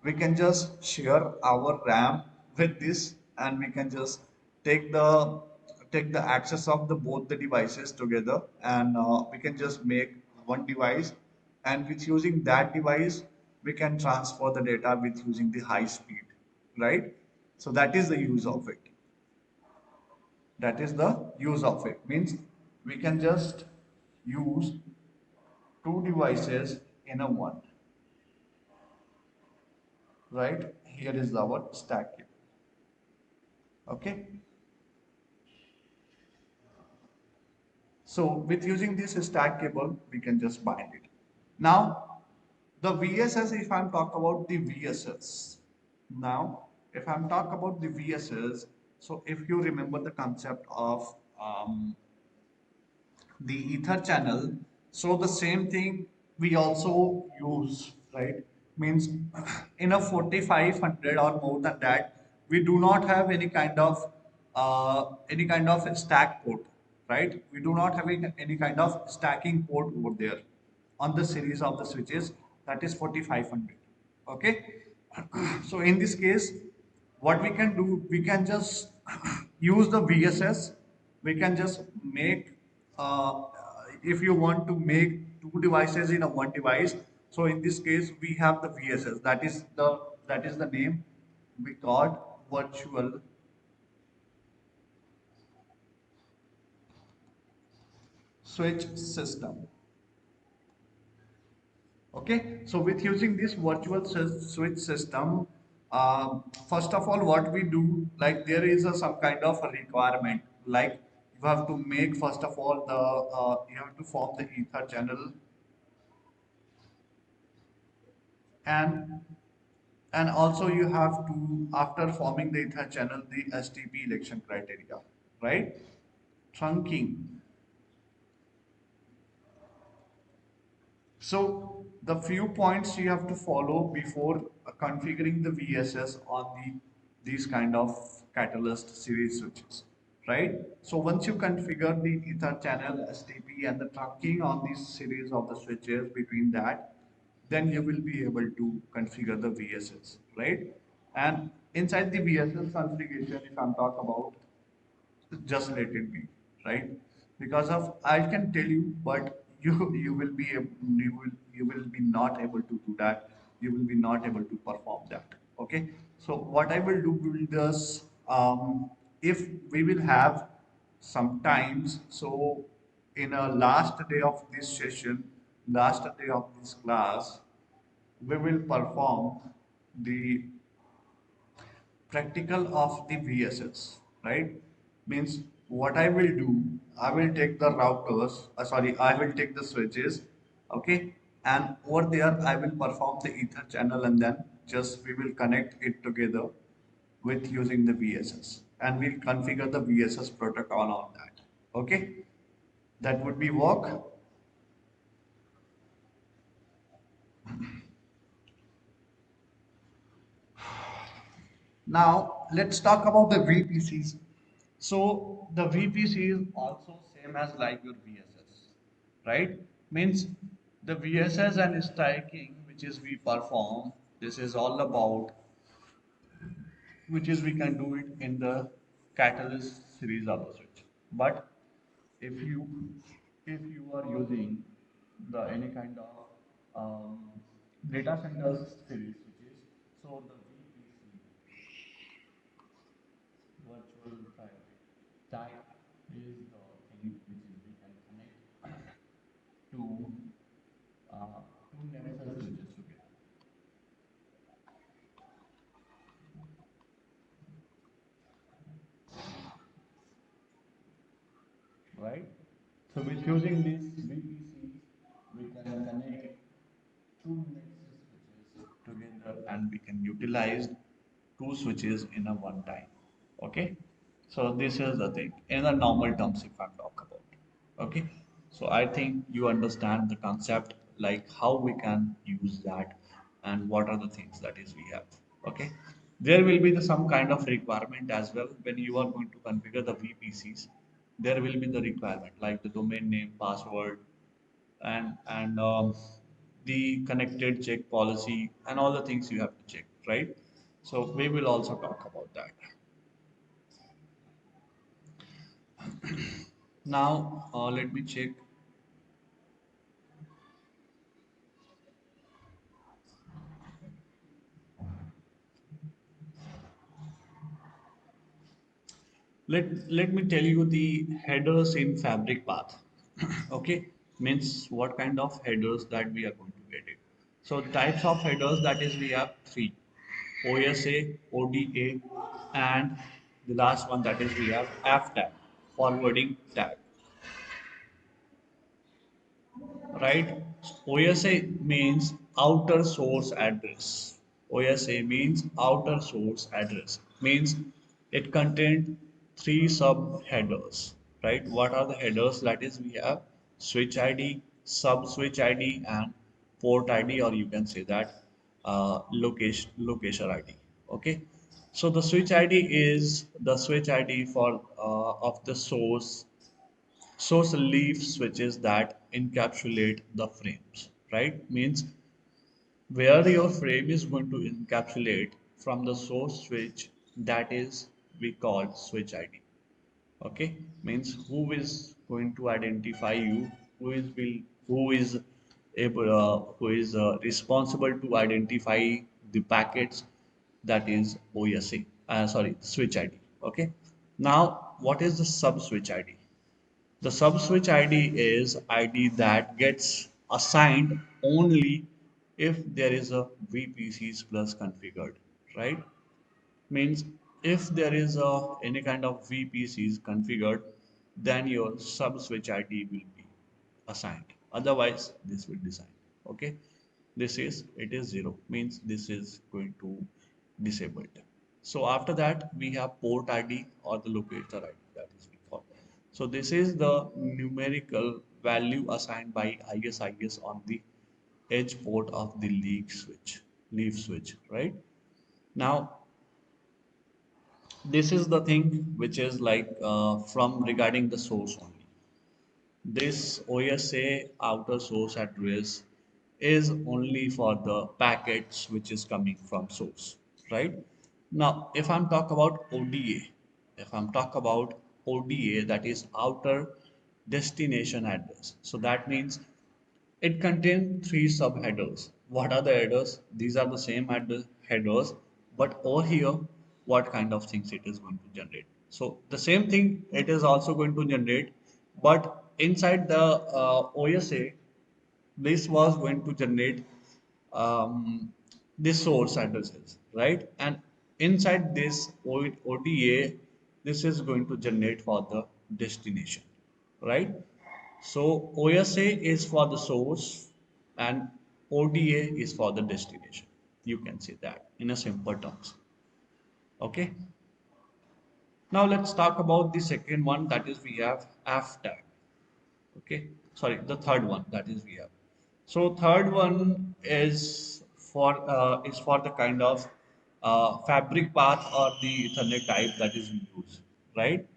we can just share our RAM with this and we can just take the take the access of the both the devices together, and we can just make one device, and with using that device we can transfer the data with using the high speed, right? So that is the use of it. That is the use of it. Means we can just use two devices in a one, right? Here is our stack cable. Okay. So with using this stack cable, we can just bind it. Now, the VSS, if I'm talk about the VSS, now, if I'm talk about the VSS, so if you remember the concept of the ether channel, so the same thing we also use, right? Means in a 4500 or more than that, we do not have any kind of stack port, right? We do not have any kind of stacking port over there on the series of the switches, that is 4500. Okay. So in this case, what we can do, we can just use the VSS. We can just make, uh, if you want to make two devices in a one device, so in this case we have the VSS, that is the name we called virtual switch system. Okay, so with using this virtual switch system, first of all, what we do, like there is some kind of a requirement, like you have to make first of all you have to form the ether channel, and also you have to, after forming the ether channel, the STP election criteria, right? Trunking. So the few points you have to follow before configuring the VSS on these kind of catalyst series switches, right? So once you configure the ether channel, STP, and the trunking on these series of the switches between that, then you will be able to configure the VSS, right? And inside the VSS configuration, if I'm talk about, just let it be, right? Because of, I can tell you, but you will be you will be not able to do that. You will be not able to perform that. Okay. So what I will do, we will just if we will have some times, so in a last day of this session, last day of this class, we will perform the practical of the VSS, right? Means what I will do, I will take the routers, I will take the switches, okay? And over there, I will perform the ether channel, and then just we will connect it together with using the VSS, and we'll configure the VSS protocol on that, okay? That would be work. Now let's talk about the VPCs. So the VPC is also same as like your VSS, right? Means the VSS and stacking, which is we perform, this is all about, which is we can do it in the catalyst series of the switch. But if you are using the any kind of data centers series switches, so the VPC, virtual private, that is the thing which is we can connect to two Nexus switches together, right? So with using this VPC, we can connect two Nexus switches together, and we can utilize two switches in a one time. Okay, so this is the thing in the normal terms if I'm talk about. Okay, so I think you understand the concept, like how we can use that and what are the things that is we have. Okay, there will be some kind of requirement as well when you are going to configure the VPCs. There will be the requirement like the domain name, password, and the connected check policy and all the things you have to check, right? So we will also talk about that. Now let me check. Let me tell you the headers in Fabric Path. Okay, means what kind of headers that we are going to get it. So types of headers, that is we have three: OSA, ODA, and the last one, that is we have F tag, forwarding tag, right? OSA means outer source address. OSA means outer source address. Means it contained three subheaders, right? What are the headers? That is, we have switch ID, sub switch ID, and port ID, or you can say that location ID. Okay. So the switch ID is the switch ID for of the source leaf switches that encapsulate the frames, right? Means where your frame is going to encapsulate from the source switch, that is we call switch ID. Okay, means who is going to identify you, who is able, responsible to identify the packets, that is OSA, sorry, switch ID. Okay, now what is the sub switch ID? The sub-switch ID is ID that gets assigned only if there is a VPCs plus configured, right? Means if there is any kind of VPCs configured, then your sub-switch ID will be assigned. Otherwise, this will be assigned. Okay, it is zero, means this is going to disabled. So after that, we have port ID or the locator ID, that is we call. So this is the numerical value assigned by ISIS on the edge port of the leaf switch, right? Now, this is the thing which is like from regarding the source only. This OSA outer source address is only for the packets which is coming from source, right? Now, if I'm talk about ODA, if I'm talk about ODA, that is outer destination address. So that means it contains three subheaders. What are the headers? These are the same headers, but over here, what kind of things it is going to generate? So the same thing it is also going to generate, but inside the OSA, this was going to generate the source addresses, right? And inside this ODA, this is going to generate for the destination, right? So OSA is for the source and ODA is for the destination. You can say that in a simple terms. Okay. Now let's talk about the second one, that is we have F tag. Okay. Sorry, the third one, that is we have. So third one is for the kind of fabric path or the Ethernet type that is used, right?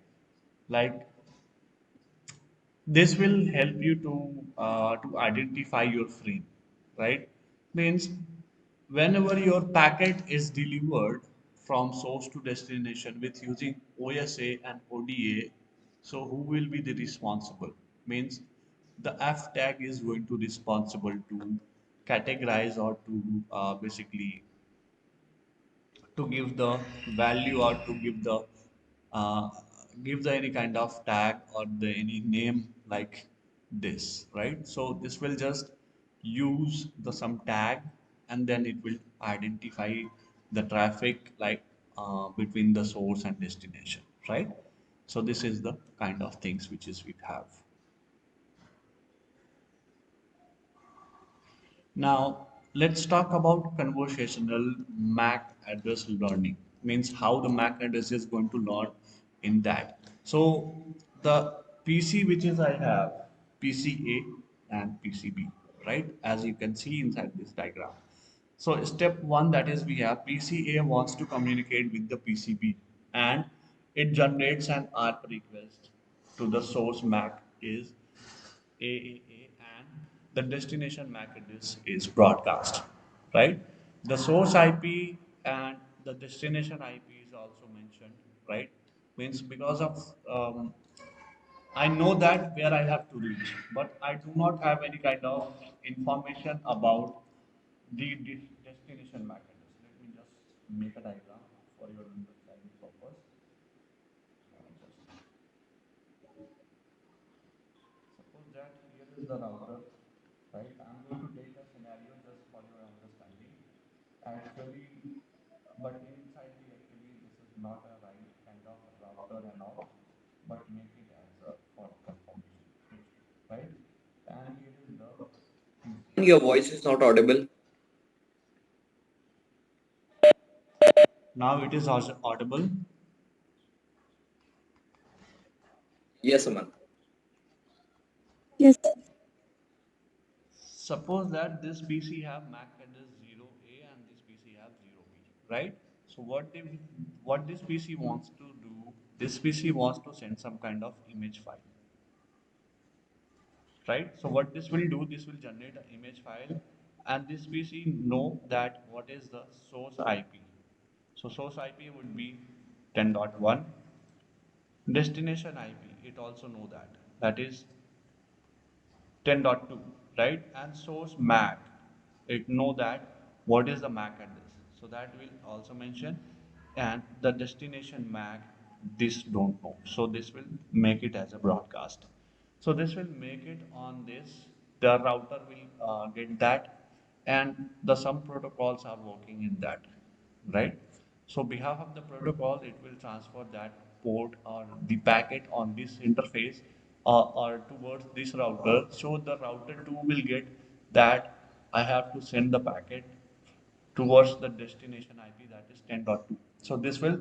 Like this will help you to identify your frame, right? Means whenever your packet is delivered from source to destination with using OSA and ODA, so who will be the responsible? Means the F tag is going to responsible to categorize or to basically to give the value or to uh, give the any kind of tag or the any name like this, right? So this will just use the some tag and then it will identify the traffic like between the source and destination, right? So this is the kind of things which is we have. Now, let's talk about conversational MAC address learning. Means how the MAC address is going to learn in that. So the PC which is I have PCA and PCB, right? As you can see inside this diagram. So step one, that is we have PCA wants to communicate with the PCB and it generates an ARP request to the source MAC is AAA and the destination MAC address is broadcast, right? The source IP and the destination IP is also mentioned, right? Means because of I know that where I have to reach, but I do not have any kind of information about the destination MAC address. Let me just make a diagram for your understanding purpose. Suppose that here is the router, right? I'm going to take a scenario just for your understanding. Actually, but inside the actually this is not a right kind of router and all, but make it as a for confirmation, right? And here is the Your voice is not audible. now it is also audible. Yes, Aman. Yes. Suppose that this PC have MAC address 0A and this PC have 0B, right? So what this PC wants to do, this PC wants to send some kind of image file, right? So what this will do, this will generate an image file, and this PC know that what is the source IP. So source IP would be 10.1. Destination IP, it also know that is 10.2, right? And source MAC, it know that what is the MAC address. So that will also mention, and the destination MAC, this don't know. So this will make it as a broadcast. So this will make it on this. The router will get that, and the some protocols are working in that, right? So behalf of the protocol, it will transfer that port or the packet on this interface or towards this router. So the router 2 will get that I have to send the packet towards the destination IP, that is 10.2. So this will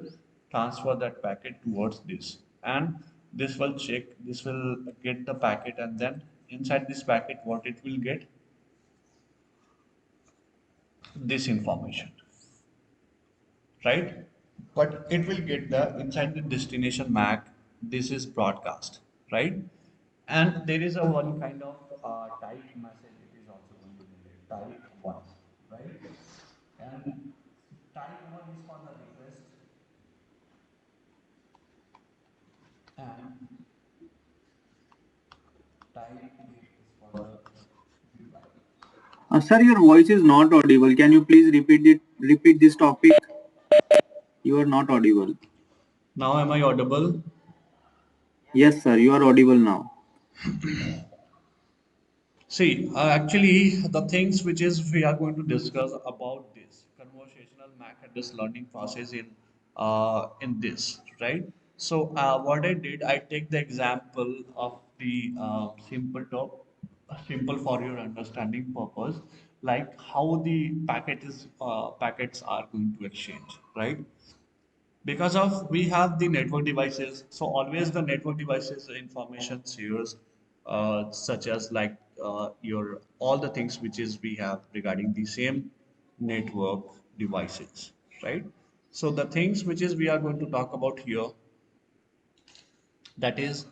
transfer that packet towards this, and this will check, this will get the packet, and then inside this packet what it will get, this information, right? But it will get the inside the destination MAC. This is broadcast, right? And there is a one kind of type message. It is also going to generate type one, right? And type one is for the request, and type two is for the reply. Sir, your voice is not audible. Can you please repeat it? Repeat this topic. You are not audible. Now, am I audible? Yes, sir. You are audible now. See, actually, the things which is we are going to discuss about this conversational MAC address learning process in this, right? So, what I did, I take the example of the simple for your understanding purpose, like how the packets are going to exchange, right? Because of we have the network devices, so always the network devices information shares, such as like your all the things which is we have regarding the same network devices, right? So the things which is we are going to talk about here, that is,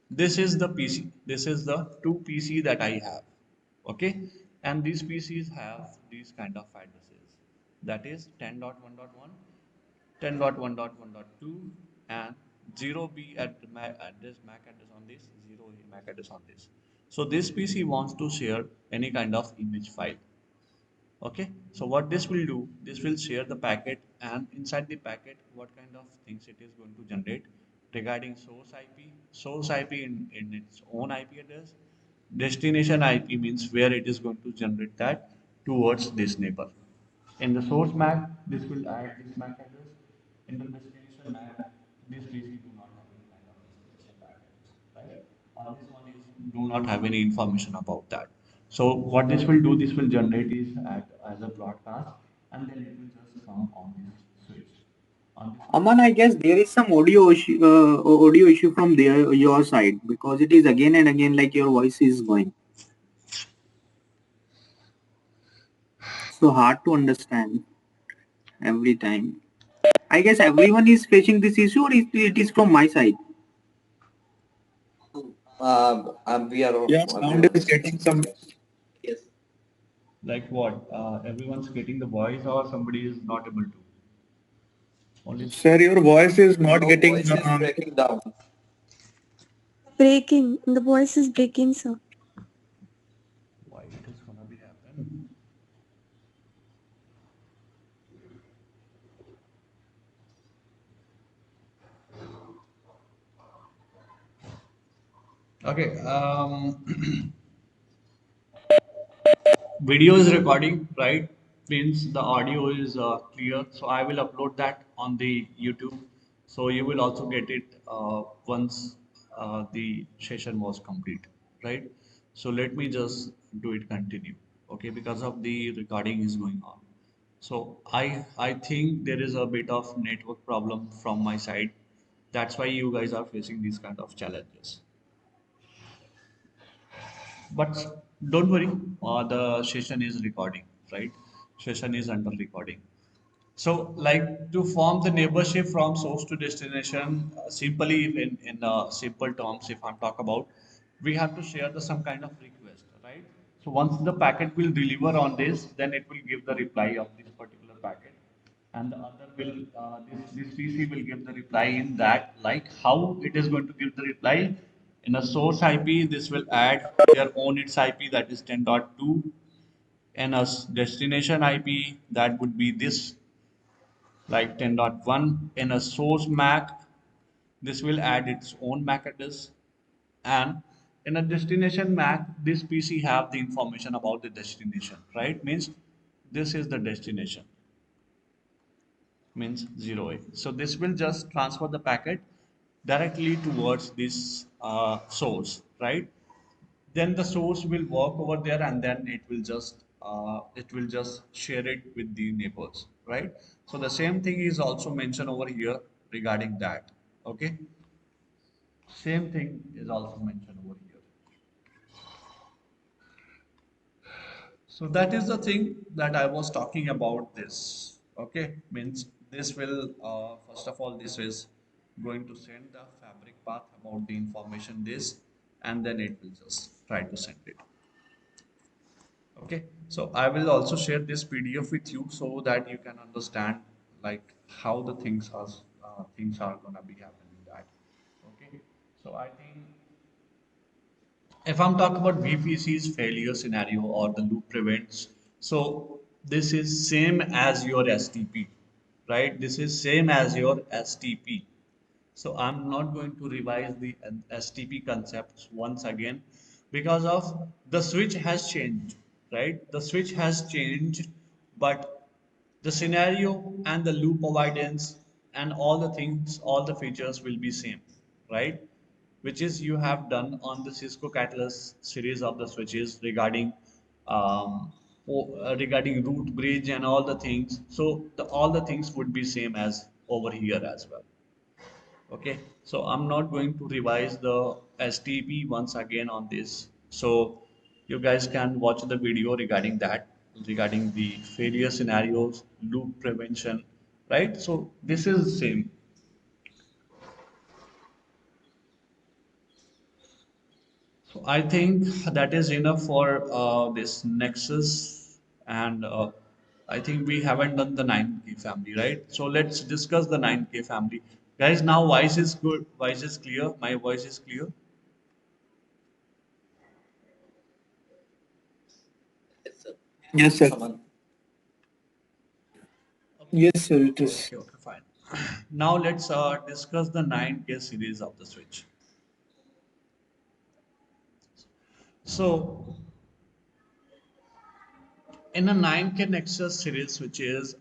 this is the PC, this is the two PC that I have, okay? And these PCs have these kind of addresses, that is 10.1.1, 10.1.1.2, and 0B at the MAC address on this, 0A MAC address on this. So this PC wants to share any kind of image file. Okay, so what this will do, this will share the packet, and inside the packet, what kind of things it is going to generate regarding source IP in its own IP address, destination IP means where it is going to generate that towards this neighbor. In the source MAC, this will add this MAC address. In the destination MAC, this PC do not have any kind of destination MAC address, right? On this one is do not have any information about that. So what this will do, this will generate is as a broadcast, and then it will just come on this switch. On this Aman, I guess there is some audio issue from your side, because it is again and again like your voice is going. So hard to understand every time. I guess everyone is facing this issue, or it is from my side? We are. Your sound is getting some. Yes. like what? Everyone's getting the voice, or somebody is not able to. Only Sir, your voice is not Your getting. voice is breaking down. breaking. The voice is breaking, sir. Why it is gonna be happen? Okay. Video is recording, right? Means the audio is clear. So I will upload that on the YouTube. So you will also get it once the session was complete, right? So let me just do it continue, okay? Because of the recording is going on. So I think there is a bit of network problem from my side. That's why you guys are facing these kind of challenges. But don't worry, the session is recording, right? Session is under recording. So, like to form the neighborship from source to destination, simply in simple terms, if I'm talk about, we have to share the some kind of request, right? So once the packet will deliver on this, then it will give the reply of this particular packet, and the other will this PC will give the reply in that, like how it is going to give the reply in a source IP. This will add their own its IP, that is 10.2, and a destination IP, that would be this, like 10.1. In a source MAC, this will add its own MAC address, and in a destination MAC, this PC have the information about the destination, right? Means this is the destination, means 0A. So this will just transfer the packet directly towards this source, right? Then the source will work over there, and then it will just share it with the neighbors, right? So the same thing is also mentioned over here regarding that. Okay, same thing is also mentioned over here. So that is the thing that I was talking about this. Okay, means this will, first of all, this is going to send the fabric path about the information this, and then it will just try to send it. Okay, so I will also share this PDF with you so that you can understand like how the things are gonna be happening that. Okay, so I think if I'm talking about VPC's failure scenario or the loop prevents, so this is same as your STP, right? This is same as your STP. So I'm not going to revise the STP concepts once again because of the switch has changed, right? The switch has changed, but the scenario and the loop avoidance and all the things, all the features will be same, right? Which is you have done on the Cisco Catalyst series of the switches regarding regarding root bridge and all the things. So all the things would be same as over here as well. Okay, so I'm not going to revise the STP once again on this. So you guys can watch the video regarding that, regarding the failure scenarios, loop prevention, right? So this is same. So I think that is enough for this Nexus, and I think we haven't done the 9K family, right? So let's discuss the 9K family. Guys, now voice is good, voice is clear, my voice is clear. Yes, sir. Yes, sir. Aman. Yes, sir, it Okay, is. okay, okay, fine. Now let's discuss the 9K series of the switch. So in a 9K Nexus series switches,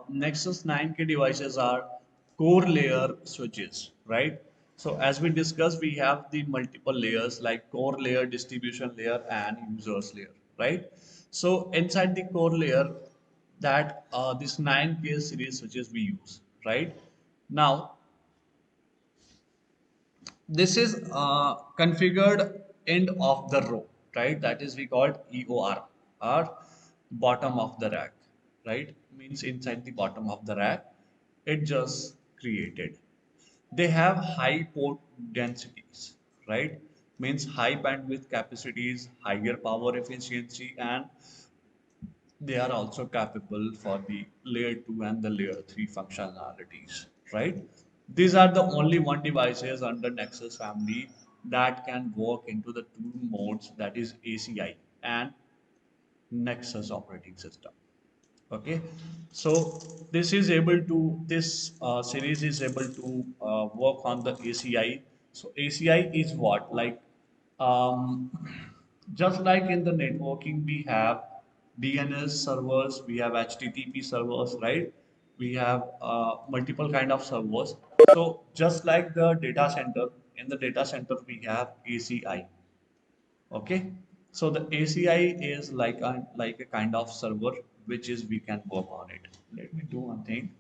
Nexus 9K devices are core layer switches, right? So as we discussed, we have the multiple layers like core layer, distribution layer, and users layer, right? So inside the core layer, that this 9K series switches we use, right? Now this is configured end of the row, right? That is we called EOR, or bottom of the rack, right? Means inside the bottom of the rack, it just created. They have high port densities, right? Means high bandwidth capacities, higher power efficiency, and they are also capable for the layer 2 and the layer 3 functionalities, right? These are the only one devices under Nexus family that can work into the two modes, that is ACI and Nexus operating system. Okay, so this series is able to work on the ACI. So ACI is what, like, um, just like in the networking we have DNS servers, we have HTTP servers, right? We have multiple kind of servers. So just like the data center, in the data center we have ACI. Okay, so the ACI is like a kind of server which is we can work on it. Let me do one thing.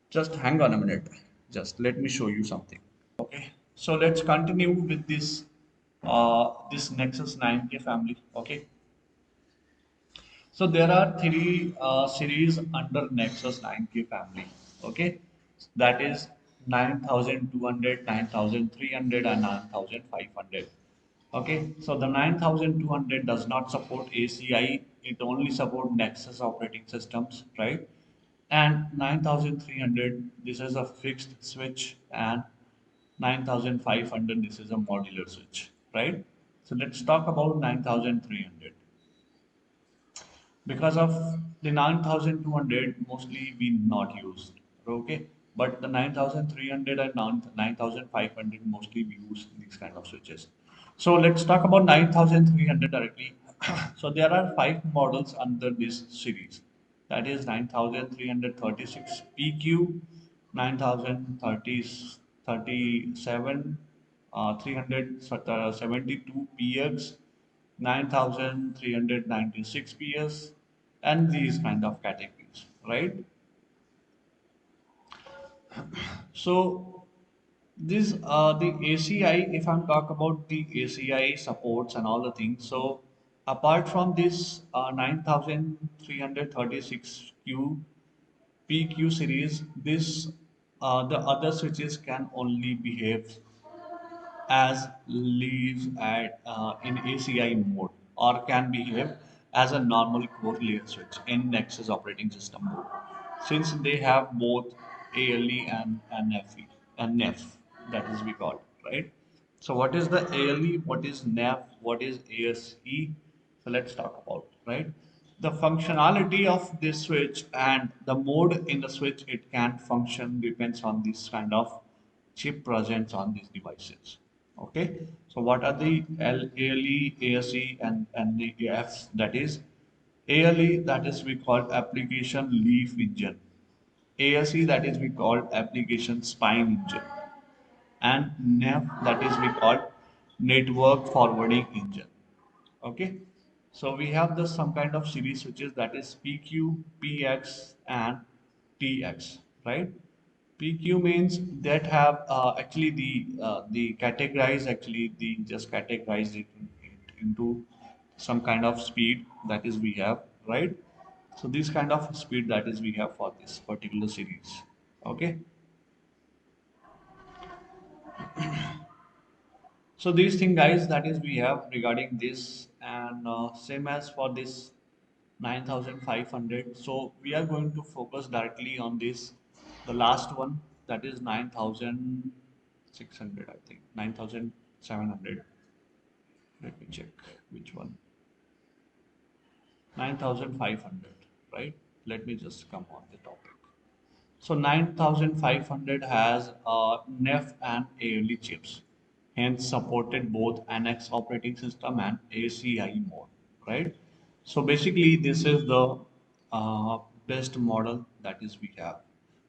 Just hang on a minute. Just let me show you something. Okay, so let's continue with this Nexus 9K family. Okay, so there are three series under Nexus 9K family. Okay, that is 9200, 9300, and 9500. Okay, so the 9200 does not support ACI, it only supports Nexus operating systems, right? And 9300, this is a fixed switch, and 9500, this is a modular switch, right? So let's talk about 9300. Because of the 9200 mostly we not used, okay, but the 9300 and 9500 mostly we use these kind of switches. So let's talk about 9300 directly. So there are five models under this series, that is 9336 PQ, 9037, 372 PX, 9396 PS, and these kind of categories, right? So this the ACI, if I'm talk about the ACI supports and all the things, so apart from this 9336Q PQ series, this the other switches can only behave as leaves at in ACI mode, or can behave as a normal core layer switch in Nexus operating system mode, since they have both ALE and NFE and NEF, that is we call it, right? So what is the ALE, what is NEF, what is ASE? So let's talk about, right? The functionality of this switch and the mode in the switch it can function depends on this kind of chip present on these devices. Okay, so what are the ALE, ASE, and the F? That is ALE, that is we call application leaf engine. ASE, that is we call application spine engine, and NEF, that is we call network forwarding engine. Okay, so we have the some kind of series switches, that is PQ, PX, and TX, right? PQ means that have actually the categorize, actually the just categorize it into some kind of speed, that is we have, right? So this kind of speed that is we have for this particular series. Okay, so these thing guys, that is we have regarding this, and same as for this 9500. So we are going to focus directly on this, the last one, that is 9600, I think 9700. Let me check which one. 9500, right? Let me just come on the topic. So 9500 has NEF and ALE chips, hence supported both NX operating system and ACI mode, right? So basically, this is the best model that is we have.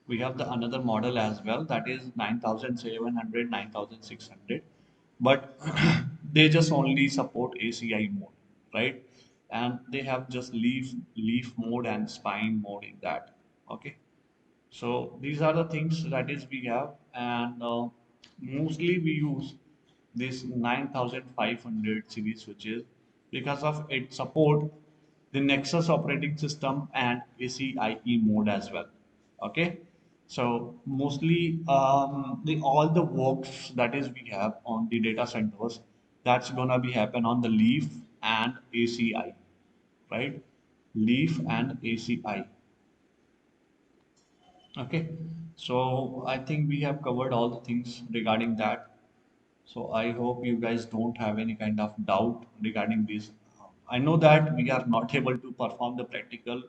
We have the another model as well, that is 9700, 9600, but they just only support ACI mode, right? And they have just leaf mode and spine mode in that. Okay, so these are the things that is we have, and mostly we use this 9500 series switches because of it support the Nexus operating system and ACIE mode as well. Okay, so mostly the all the works that is we have on the data centers, that's gonna be happen on the Leaf and ACI, right? Leaf and ACI. Okay, so I think we have covered all the things regarding that. So I hope you guys don't have any kind of doubt regarding this. I know that we are not able to perform the practical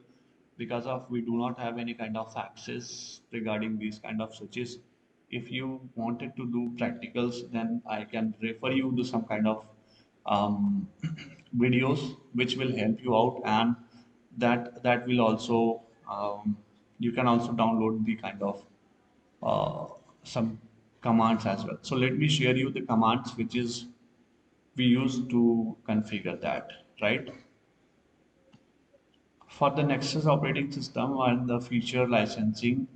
because of we do not have any kind of access regarding these kind of switches. If you wanted to do practicals, then I can refer you to some kind of um, videos which will help you out, and that will also you can also download the kind of uh, some commands as well. So let me share you the commands which is we use to configure that, right? For the Nexus operating system and the feature licensing,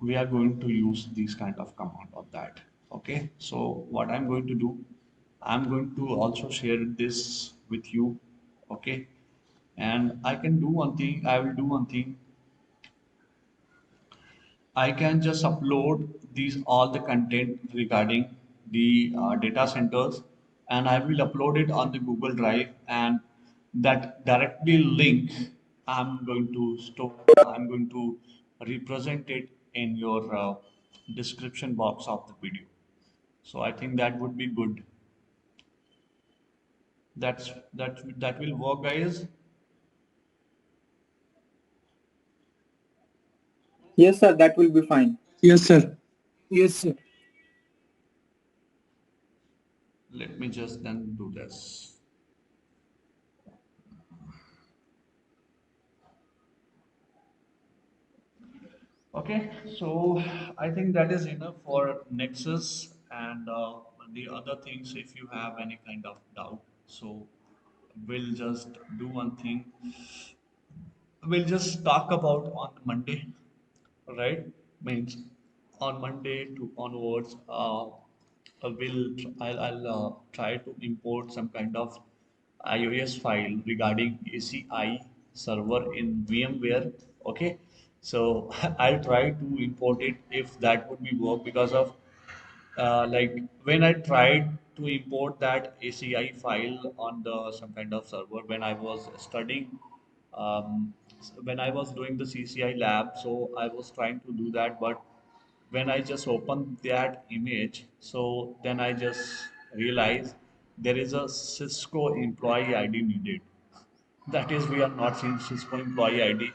we are going to use these kind of command of that. Okay, so what I'm going to do, I'm going to also share this with you. Okay, and I can do one thing. I will do one thing. I can just upload these all the content regarding the data centers, and I will upload it on the Google Drive, and that directly link I'm going to store. I'm going to represent it in your description box of the video. So I think that would be good. That will work, guys. Yes, sir, that will be fine. Yes, sir. Yes, sir. Let me just then do this. Okay, so I think that is enough for Nexus and the other things. If you have any kind of doubt, so we'll just do one thing. We'll just talk about on Monday, right? Means on Monday to onwards, I'll try to import some kind of iOS file regarding ACI server in VMware. Okay, so I'll try to import it if that would be work because of like when I tried to import that ACI file on the some kind of server when I was studying, when I was doing the CCI lab, so I was trying to do that, but when I just opened that image, so then I just realized there is a Cisco employee ID needed. That is, we are not seeing Cisco employee ID.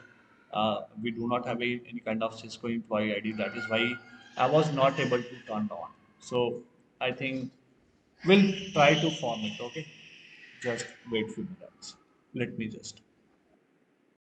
We do not have any kind of Cisco employee ID. That is why I was not able to turn on. So I think we'll try to form it. Okay, just wait few minutes. Let me just.